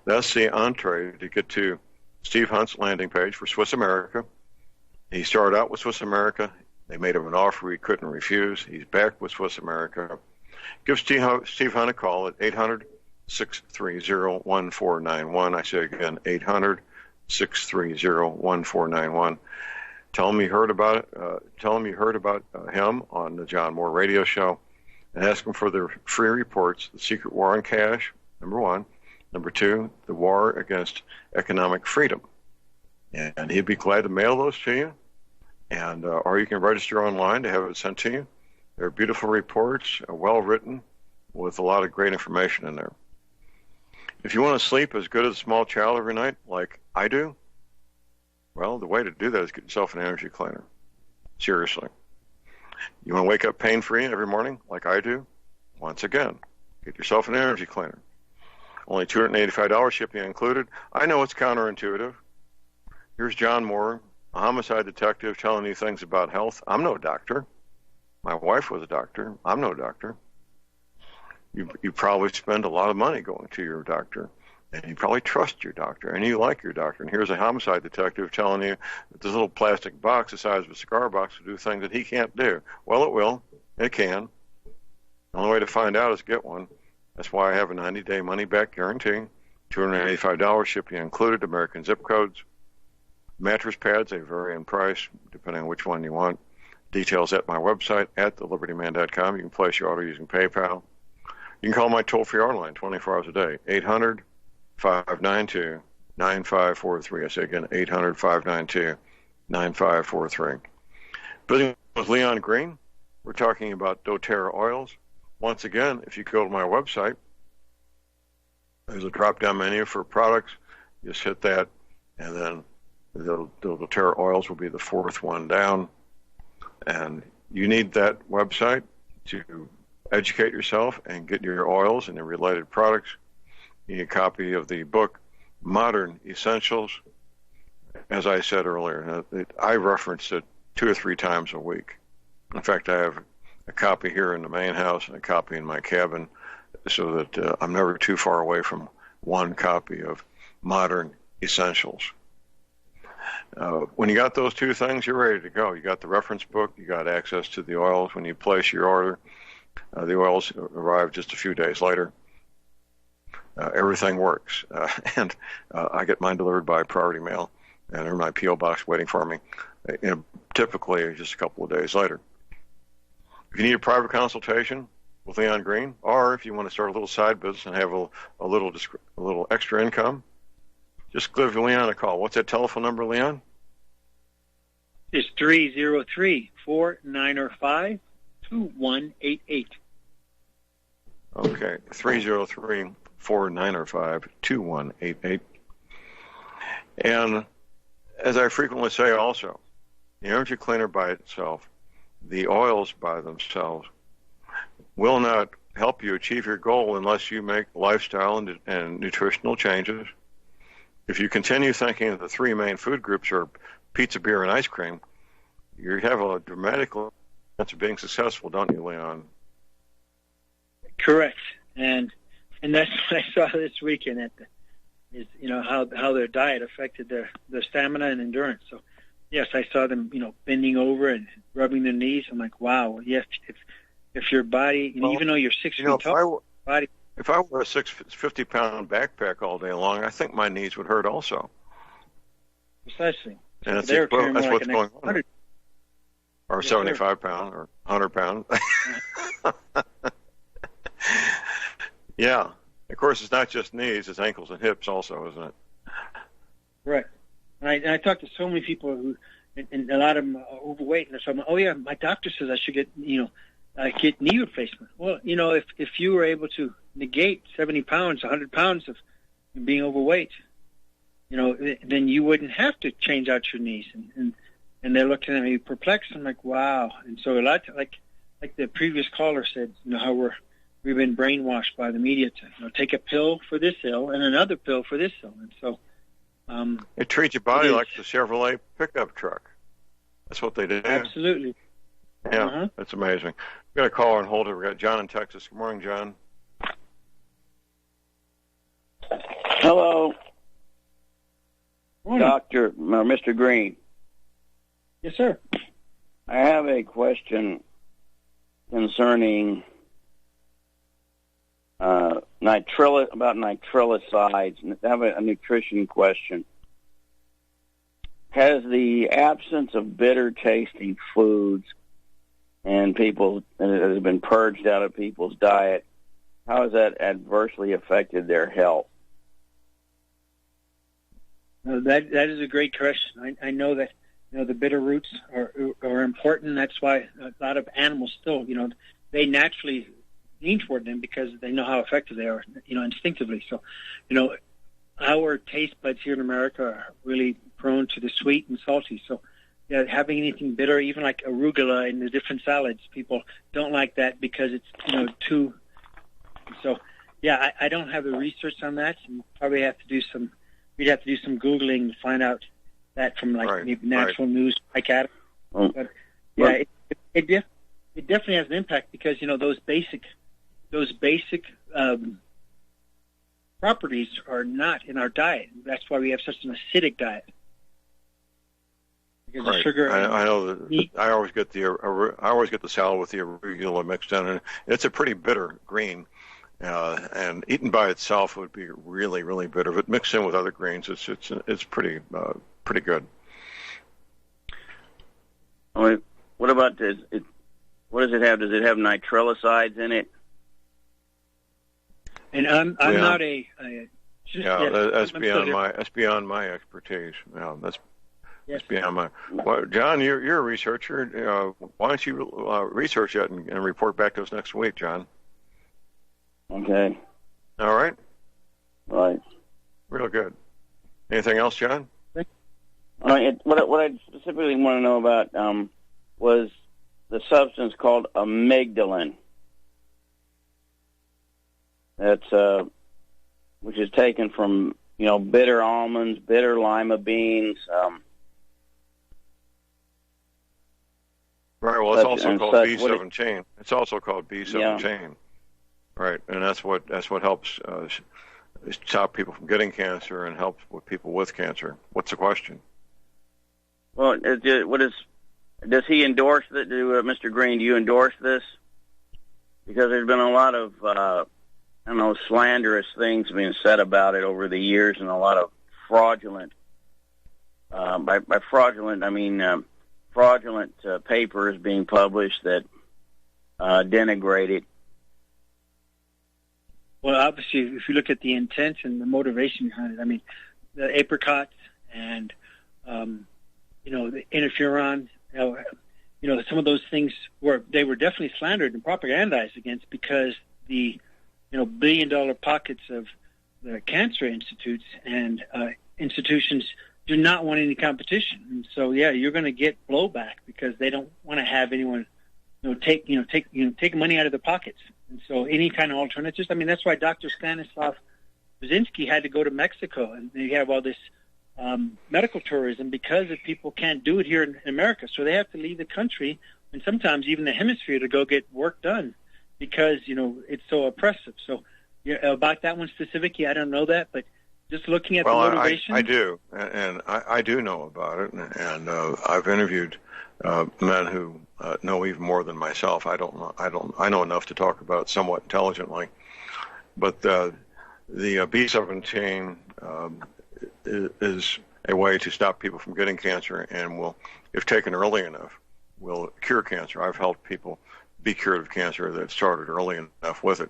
That's the entree to get to Steve Hunt's landing page for Swiss America. He started out with Swiss America. They made him an offer he couldn't refuse. He's back with Swiss America. Give Steve Hunt a call at 800-630-1491. I say again, 800-630-1491. Tell him you heard about it. Tell him you heard about him on the John Moore Radio Show, and ask him for their free reports: The Secret War on Cash, number 1. Number 2, The War Against Economic Freedom. And he'd be glad to mail those to you. And or you can register online to have it sent to you. They're beautiful reports, well written, with a lot of great information in there. If you want to sleep as good as a small child every night, like I do, well, the way to do that is get yourself an energy cleaner. Seriously. You want to wake up pain-free every morning, like I do? Once again, get yourself an energy cleaner. Only $285 shipping included. I know it's counterintuitive. Here's John Moore, a homicide detective, telling you things about health. I'm no doctor. My wife was a doctor. I'm no doctor. You probably spend a lot of money going to your doctor, and you probably trust your doctor, and you like your doctor. And here's a homicide detective telling you that this little plastic box the size of a cigar box will do things that he can't do. Well, it will. It can. The only way to find out is get one. That's why I have a 90-day money-back guarantee, $285 shipping included, American zip codes. Mattress pads, they vary in price depending on which one you want. Details at my website at thelibertyman.com. You can place your order using PayPal. You can call my toll-free order line 24 hours a day, 800-592-9543. I say again, 800-592-9543. Visiting with Leon Green, we're talking about doTERRA oils. Once again, if you go to my website, there's a drop-down menu for products. Just hit that, and then the doTERRA oils will be the fourth one down. And you need that website to educate yourself and get your oils and the related products. You need a copy of the book, Modern Essentials. As I said earlier, I reference it 2 or 3 times a week. In fact, I have a copy here in the main house and a copy in my cabin so that I'm never too far away from one copy of Modern Essentials. When you got those 2 things, you're ready to go. You got the reference book, you got access to the oils. When you place your order, the oils arrive just a few days later. Everything works. And I get mine delivered by priority mail, and they're in my P.O. box waiting for me, typically just a couple of days later. If you need a private consultation with Leon Green, or if you want to start a little side business and have a little extra income, just give Leon a call. What's that telephone number, Leon? It's 303-495-2188. Okay, 303-495-2188. And as I frequently say also, the energy cleaner by itself, the oils by themselves, will not help you achieve your goal unless you make lifestyle and nutritional changes. If you continue thinking that the 3 main food groups are pizza, beer, and ice cream, you have a dramatic chance of being successful, don't you, Leon? Correct, and that's what I saw this weekend is how their diet affected their stamina and endurance. So, yes, I saw them bending over and rubbing their knees. I'm like, wow, yes, if your body, even though you're 6 feet tall, body. If I wore a 50-pound backpack all day long, I think my knees would hurt also. Precisely. And that's what's going on. Or 75-pound or 100-pound. Yeah. Of course, it's not just knees; it's ankles and hips also, isn't it? Right. And I talked to so many people who, and a lot of them are overweight, and they're saying, "Oh yeah, my doctor says I should get get knee replacement." Well, if you were able to negate 70 pounds, 100 pounds of being overweight, then you wouldn't have to change out your knees. And they're looking at me perplexed. I'm like, wow. And so a lot, like the previous caller said, how we've been brainwashed by the media to take a pill for this ill and another pill for this ill. And so it treats your body like the Chevrolet pickup truck. That's what they do. Absolutely. Yeah, That's amazing. We've got a caller on hold. We've got John in Texas. Good morning, John. Hello, Morning. Mr. Green. Yes, sir. I have a question concerning about nitrillicides. I have a nutrition question. Has the absence of bitter-tasting foods and that has been purged out of people's diet, how has that adversely affected their health? That is a great question. I know that the bitter roots are important. That's why a lot of animals still they naturally lean toward them because they know how effective they are instinctively. So our taste buds here in America are really prone to the sweet and salty. So having anything bitter, even like arugula in the different salads, people don't like that because it's too. So Yeah, I don't have the research on that. And probably have to do some. We'd have to do some Googling to find out that from maybe Natural News, like that. But yeah, it definitely has an impact because those basic properties are not in our diet. That's why we have such an acidic diet. Because the sugar. I know that I always get the salad with the arugula mixed in, and it's a pretty bitter green. And eaten by itself would be really, really bitter. But mixed in with other greens, it's pretty good. What about this? What does it have? Does it have nitrillicides in it? And I'm not a. That's beyond my expertise. Yeah, that's beyond my. Well, John, you're a researcher. Why don't you research that and report back to us next week, John? Okay. All right. Right. Real good. Anything else, John? What I specifically want to know about was the substance called amygdalin. That's which is taken from bitter almonds, bitter lima beans. Right. Well, it's also called B17. It's also called B17. Right, and that's what helps stop people from getting cancer and helps with people with cancer. What's the question? Well, does he endorse that? Mr. Green, do you endorse this? Because there's been a lot of slanderous things being said about it over the years, and a lot of fraudulent. By fraudulent, I mean fraudulent papers being published that denigrate it. Well, obviously, if you look at the intent and the motivation behind it, I mean, the apricots and, the interferon, some of those things were definitely slandered and propagandized against because the, billion-dollar pockets of the cancer institutes and institutions do not want any competition. And so, you're going to get blowback because they don't want to have anyone, take money out of their pockets. And so any kind of alternatives, I mean, that's why Dr. Stanislav Brzezinski had to go to Mexico, and they have all this medical tourism because if people can't do it here in America. So they have to leave the country and sometimes even the hemisphere to go get work done because, it's so oppressive. So about that one specifically, I don't know that, but just looking at the motivation. I do, and I do know about it, and I've interviewed men who know even more than myself. I know enough to talk about it somewhat intelligently, but the B17 is a way to stop people from getting cancer, and will, if taken early enough, will cure cancer. I've helped people be cured of cancer that started early enough with it.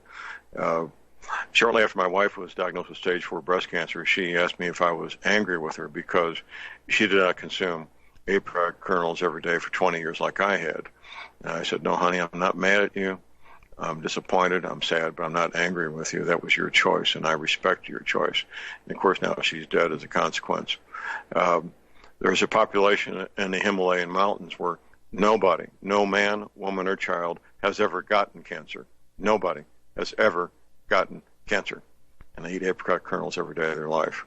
Shortly after my wife was diagnosed with stage 4 breast cancer, she asked me if I was angry with her because she did not consume apricot kernels every day for 20 years like I had. And I said, no, honey, I'm not mad at you. I'm disappointed. I'm sad, but I'm not angry with you. That was your choice, and I respect your choice. And, of course, now she's dead as a consequence. There's a population in the Himalayan mountains where nobody, no man, woman, or child, has ever gotten cancer. Nobody has ever gotten cancer. And they eat apricot kernels every day of their life,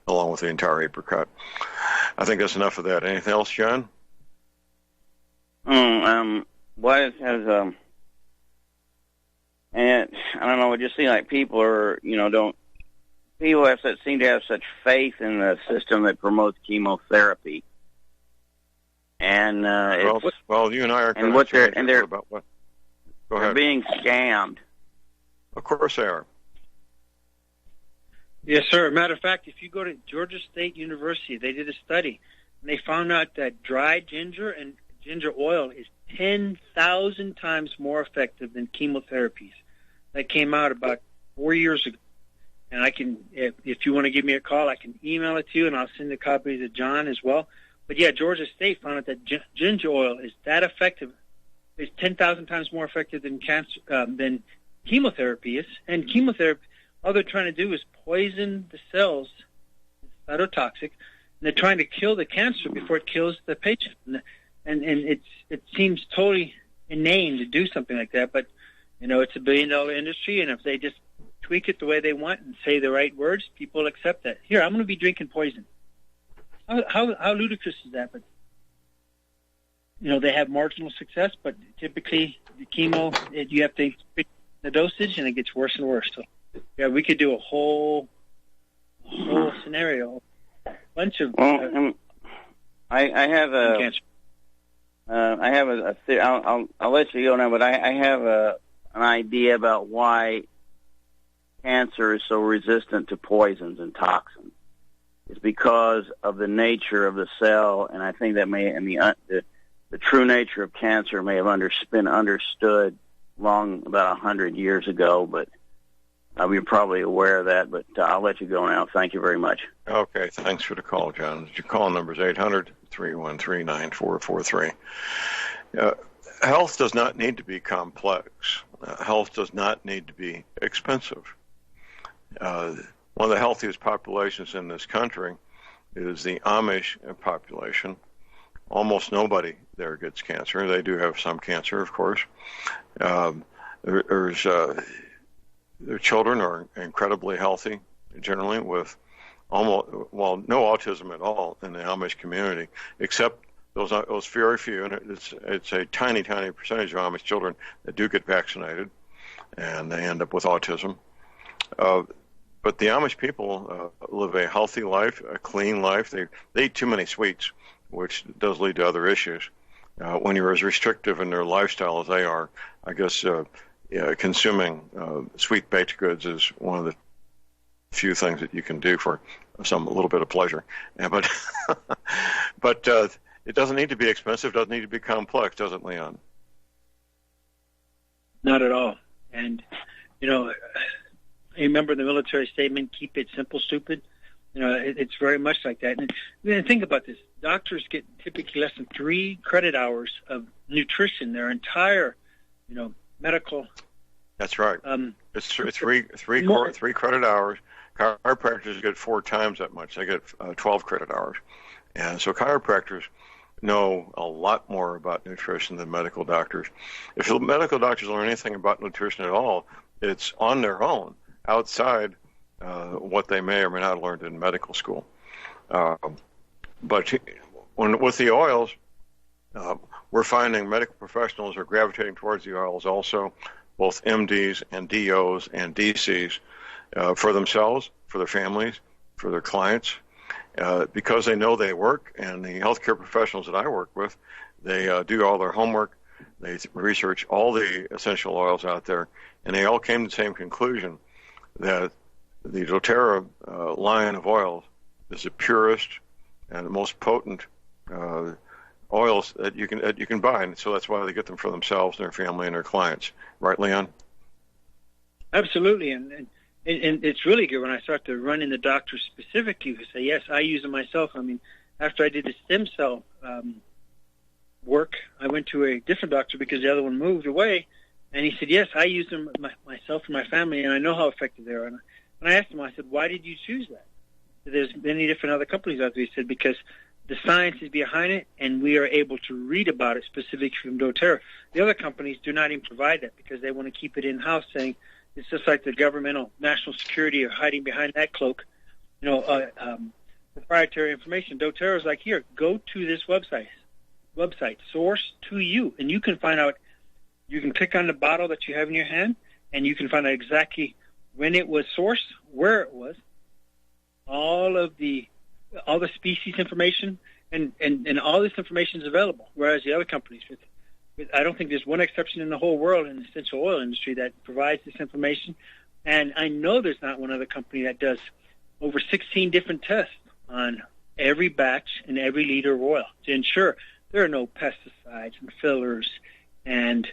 along with the entire apricot. I think that's enough of that. Anything else, John? And I don't know. It just seems like people are, seem to have such faith in the system that promotes chemotherapy. And well, you and I are. And what they're about what? Go they're ahead. being scammed. Of course they are. Yes, sir. Matter of fact, if you go to Georgia State University, they did a study, and they found out that dried ginger and ginger oil is 10,000 times more effective than chemotherapies. That came out about 4 years ago. And I can, if you want to give me a call, I can email it to you, and I'll send a copy to John as well. But yeah, Georgia State found out that ginger oil is that effective. It's 10,000 times more effective than chemotherapy is. And chemotherapy, all they're trying to do is poison the cells. It's cytotoxic. And they're trying to kill the cancer before it kills the patient. And it seems totally inane to do something like that. But, it's a $1 billion industry, and if they just tweak it the way they want and say the right words, people accept that. Here, I'm going to be drinking poison. How ludicrous is that? But they have marginal success, but typically the chemo, you have to increase the dosage, and it gets worse and worse. So, yeah, we could do a whole scenario, bunch of. Well, I have a. Cancer. I have a. I'll let you go now, but I have an idea about why cancer is so resistant to poisons and toxins. It's because of the nature of the cell, and I think that the true nature of cancer may have been understood about 100 years ago, but we're probably aware of that. But I'll let you go now. Thank you very much. Okay, thanks for the call, John. Your call number is 800-313-9443. Health does not need to be complex. Health does not need to be expensive. One of the healthiest populations in this country is the Amish population. Almost nobody there gets cancer. They do have some cancer, of course. Their children are incredibly healthy, generally, with no autism at all in the Amish community, except those very few, and it's a tiny, tiny percentage of Amish children that do get vaccinated, and they end up with autism. But the Amish people live a healthy life, a clean life. They eat too many sweets, which does lead to other issues. When you're as restrictive in their lifestyle as they are, I guess consuming sweet baked goods is one of the few things that you can do for a little bit of pleasure. But it doesn't need to be expensive. Doesn't need to be complex, does it, Leon? Not at all. And I remember the military statement, keep it simple, stupid. It's very much like that. And think about this. Doctors get typically less than 3 credit hours of nutrition, their entire, medical. That's right. It's three credit hours. Chiropractors get 4 times that much. They get 12 credit hours. And so chiropractors know a lot more about nutrition than medical doctors. If medical doctors learn anything about nutrition at all, it's on their own, outside what they may or may not have learned in medical school. But with the oils, we're finding medical professionals are gravitating towards the oils also, both MDs and DOs and DCs, for themselves, for their families, for their clients, because they know they work. And the healthcare professionals that I work with, they do all their homework. They research all the essential oils out there, and they all came to the same conclusion that the doTERRA line of oils is the purest and the most potent oils that you can buy, and so that's why they get them for themselves, their family, and their clients. Right, Leon? Absolutely, and it's really good when I start to run into doctors specifically who say, yes, I use them myself. I mean, after I did the stem cell work, I went to a different doctor because the other one moved away, and he said, yes, I use them myself and my family, and I know how effective they are. And I asked him, I said, why did you choose that? There's many different other companies out there. He said, because the science is behind it, and we are able to read about it specifically from doTERRA. The other companies do not even provide that because they want to keep it in-house, saying it's just like the governmental national security are hiding behind that cloak. Proprietary information. doTERRA is like, here, go to this website, source to you, and you can find out. You can click on the bottle that you have in your hand, and you can find out exactly when it was sourced, where it was, all the species information, and all this information is available. Whereas the other companies, I don't think there's one exception in the whole world in the essential oil industry that provides this information. And I know there's not one other company that does over 16 different tests on every batch and every liter of oil to ensure there are no pesticides and fillers and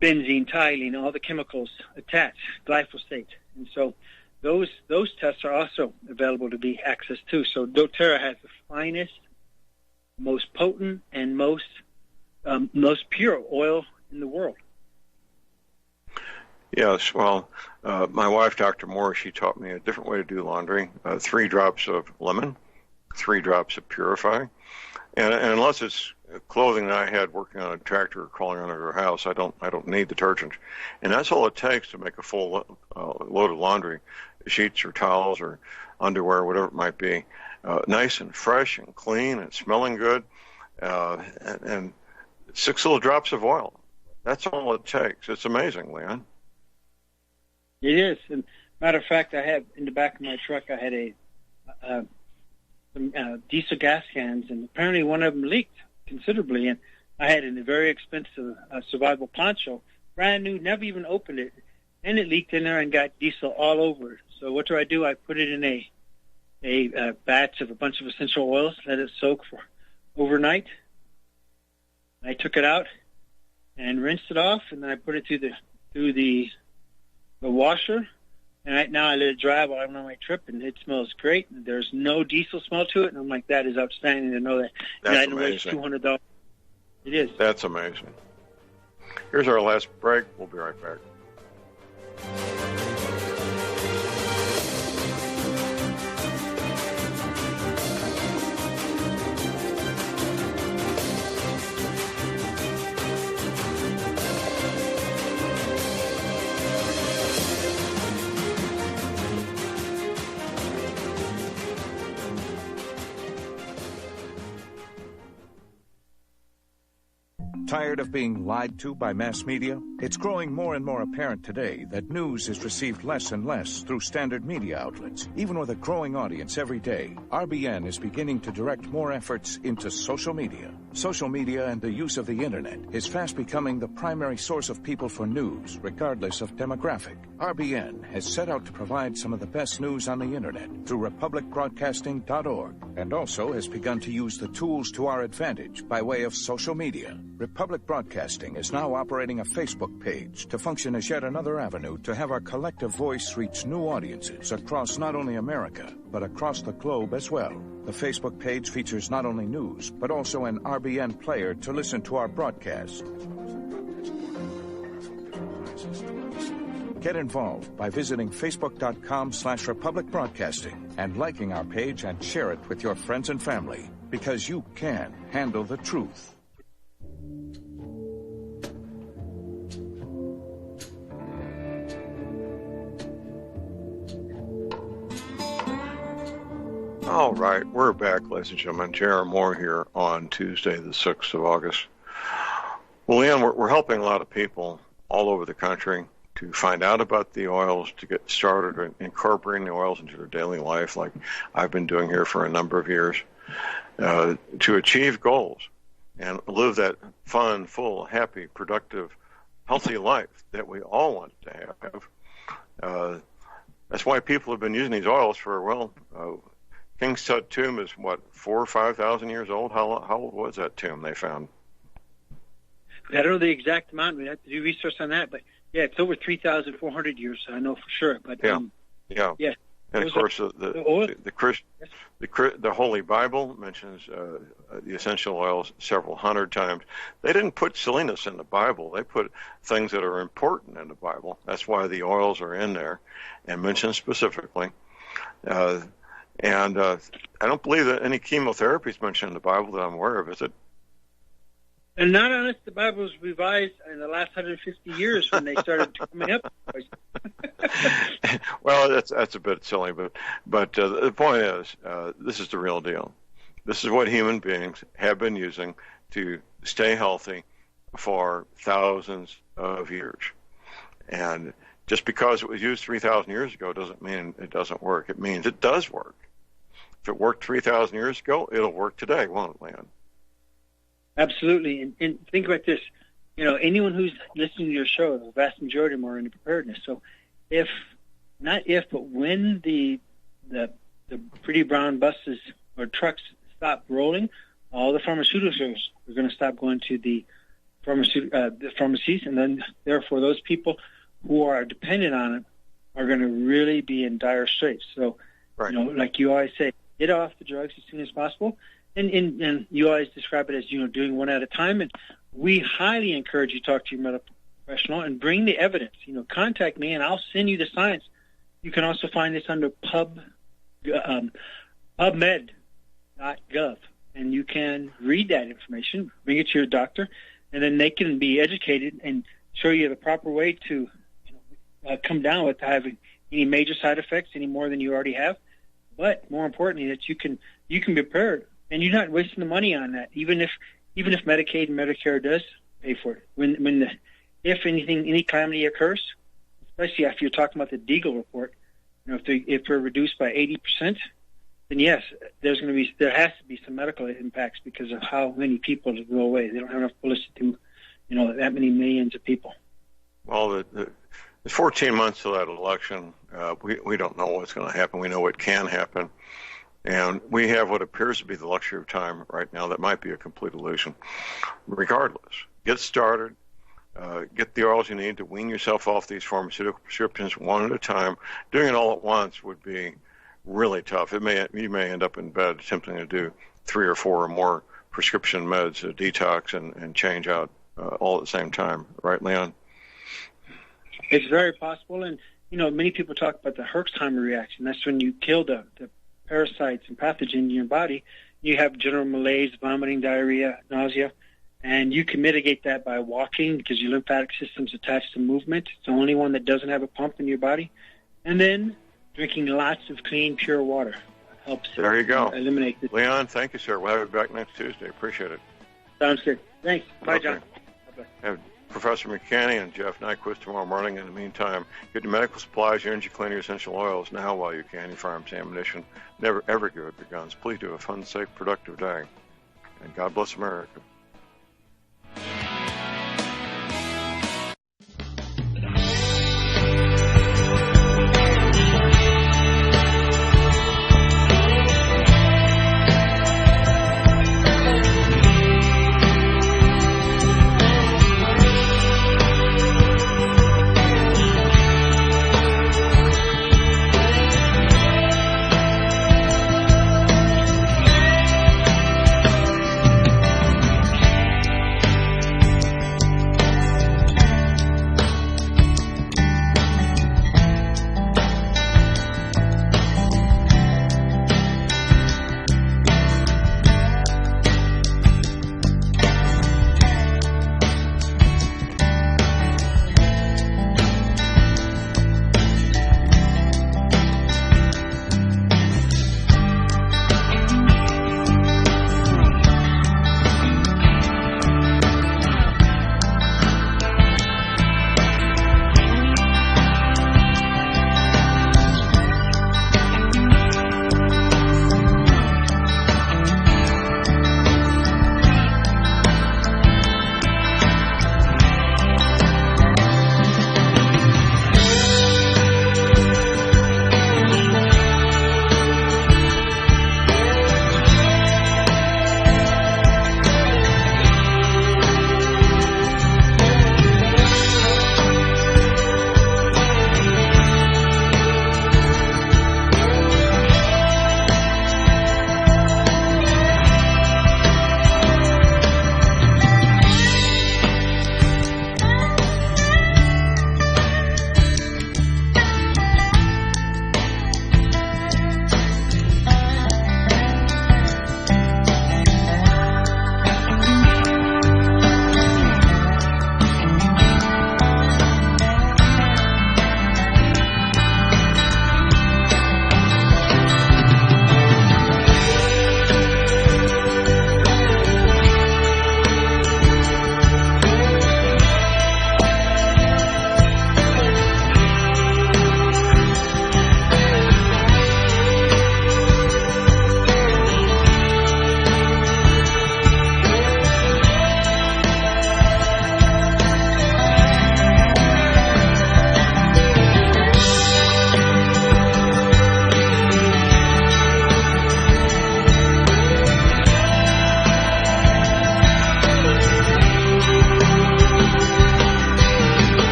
benzene, toluene, all the chemicals attached, glyphosate. And so those tests are also available to be accessed to. So doTERRA has the finest, most potent, and most pure oil in the world. Yes, well, my wife, Dr. Moore, she taught me a different way to do laundry. 3 drops of lemon, 3 drops of Purify, And unless it's clothing that I had working on a tractor or crawling under a house, I don't need detergent. And that's all it takes to make a full load of laundry, sheets or towels or underwear, whatever it might be, nice and fresh and clean and smelling good, and 6 little drops of oil. That's all it takes. It's amazing, Leon. It is. And matter of fact, I had in the back of my truck, I had some diesel gas cans, and apparently one of them leaked considerably. And I had a very expensive survival poncho, brand new, never even opened it, and it leaked in there and got diesel all over it. So what do? I put it in a batch of a bunch of essential oils, let it soak for overnight. I took it out and rinsed it off, and then I put it through the washer. And now I let it dry while I'm on my trip, and it smells great. There's no diesel smell to it, and I'm like, that is outstanding to know that. That's I didn't waste $200. It is. That's amazing. Here's our last break. We'll be right back. Tired of being lied to by mass media? It's growing more and more apparent today that news is received less and less through standard media outlets. Even with a growing audience every day, RBN is beginning to direct more efforts into social media. Social media and the use of the internet is fast becoming the primary source of people for news, regardless of demographic. RBN has set out to provide some of the best news on the internet through republicbroadcasting.org, and also has begun to use the tools to our advantage by way of social media. Republic Broadcasting is now operating a Facebook page to function as yet another avenue to have our collective voice reach new audiences across not only America, but across the globe as well. The Facebook page features not only news, but also an RBN player to listen to our broadcast. Get involved by visiting facebook.com/Republic Broadcasting and liking our page and share it with your friends and family, because you can handle the truth. All right, we're back, ladies and gentlemen. J.R. Moore here on Tuesday, the 6th of August. Well, Leon, we're helping a lot of people all over the country to find out about the oils, to get started incorporating the oils into their daily life, like I've been doing here for a number of years, to achieve goals and live that fun, full, happy, productive, healthy life that we all want to have. That's why people have been using these oils for, King's Tut tomb is, 4,000 or 5,000 years old? How old was that tomb they found? I don't know the exact amount. We'd have to do research on that. But, yeah, it's over 3,400 years, I know for sure. But yeah. And, of course, the Holy Bible mentions the essential oils several hundred times. They didn't put silliness in the Bible. They put things that are important in the Bible. That's why the oils are in there and mentioned specifically. And I don't believe that any chemotherapy is mentioned in the Bible that I'm aware of, is it? And not unless the Bible was revised in the last 150 years when they started coming up. Well, that's a bit silly, but the point is, this is the real deal. This is what human beings have been using to stay healthy for thousands of years. And just because it was used 3,000 years ago doesn't mean it doesn't work. It means it does work. If it worked 3,000 years ago, it'll work today, won't it, Leon? Absolutely. And think about this. Anyone who's listening to your show, the vast majority of them are into preparedness. So but when the pretty brown buses or trucks stop rolling, all the pharmaceuticals are going to stop going to the pharmacies, and then therefore those people who are dependent on it are going to really be in dire straits. So, right. Like you always say, get off the drugs as soon as possible. And you always describe it as, doing one at a time. And we highly encourage you to talk to your medical professional and bring the evidence. Contact me and I'll send you the science. You can also find this under PubMed.gov. and you can read that information, bring it to your doctor, and then they can be educated and show you the proper way to come down with having any major side effects any more than you already have. But more importantly, that you can be prepared, and you're not wasting the money on that. Even if Medicaid and Medicare does pay for it, if any calamity occurs, especially after you're talking about the Deagle report, if they're reduced by 80%, then yes, there has to be some medical impacts because of how many people go away. They don't have enough bullets to do, that many millions of people. Well, the 14 months to that election, we don't know what's going to happen. We know what can happen. And we have what appears to be the luxury of time right now that might be a complete illusion. Regardless, get started. Get the oils you need to wean yourself off these pharmaceutical prescriptions one at a time. Doing it all at once would be really tough. You may end up in bed attempting to do 3 or 4 or more prescription meds, detox, and change out all at the same time. Right, Leon? It's very possible. And, many people talk about the Herxheimer reaction. That's when you kill the parasites and pathogens in your body. You have general malaise, vomiting, diarrhea, nausea. And you can mitigate that by walking because your lymphatic system's attached to movement. It's the only one that doesn't have a pump in your body. And then drinking lots of clean, pure water helps. There you go. Eliminate this. Leon, thank you, sir. We'll have you back next Tuesday. Appreciate it. Sounds good. Thanks. Bye, Okay. John. Bye-bye. Have Professor McCanny and Jeff Nyquist tomorrow morning. In the meantime, get your medical supplies, your energy cleaner, your essential oils now while you can. Your firearms, ammunition. Never, ever give up your guns. Please do a fun, safe, productive day. And God bless America.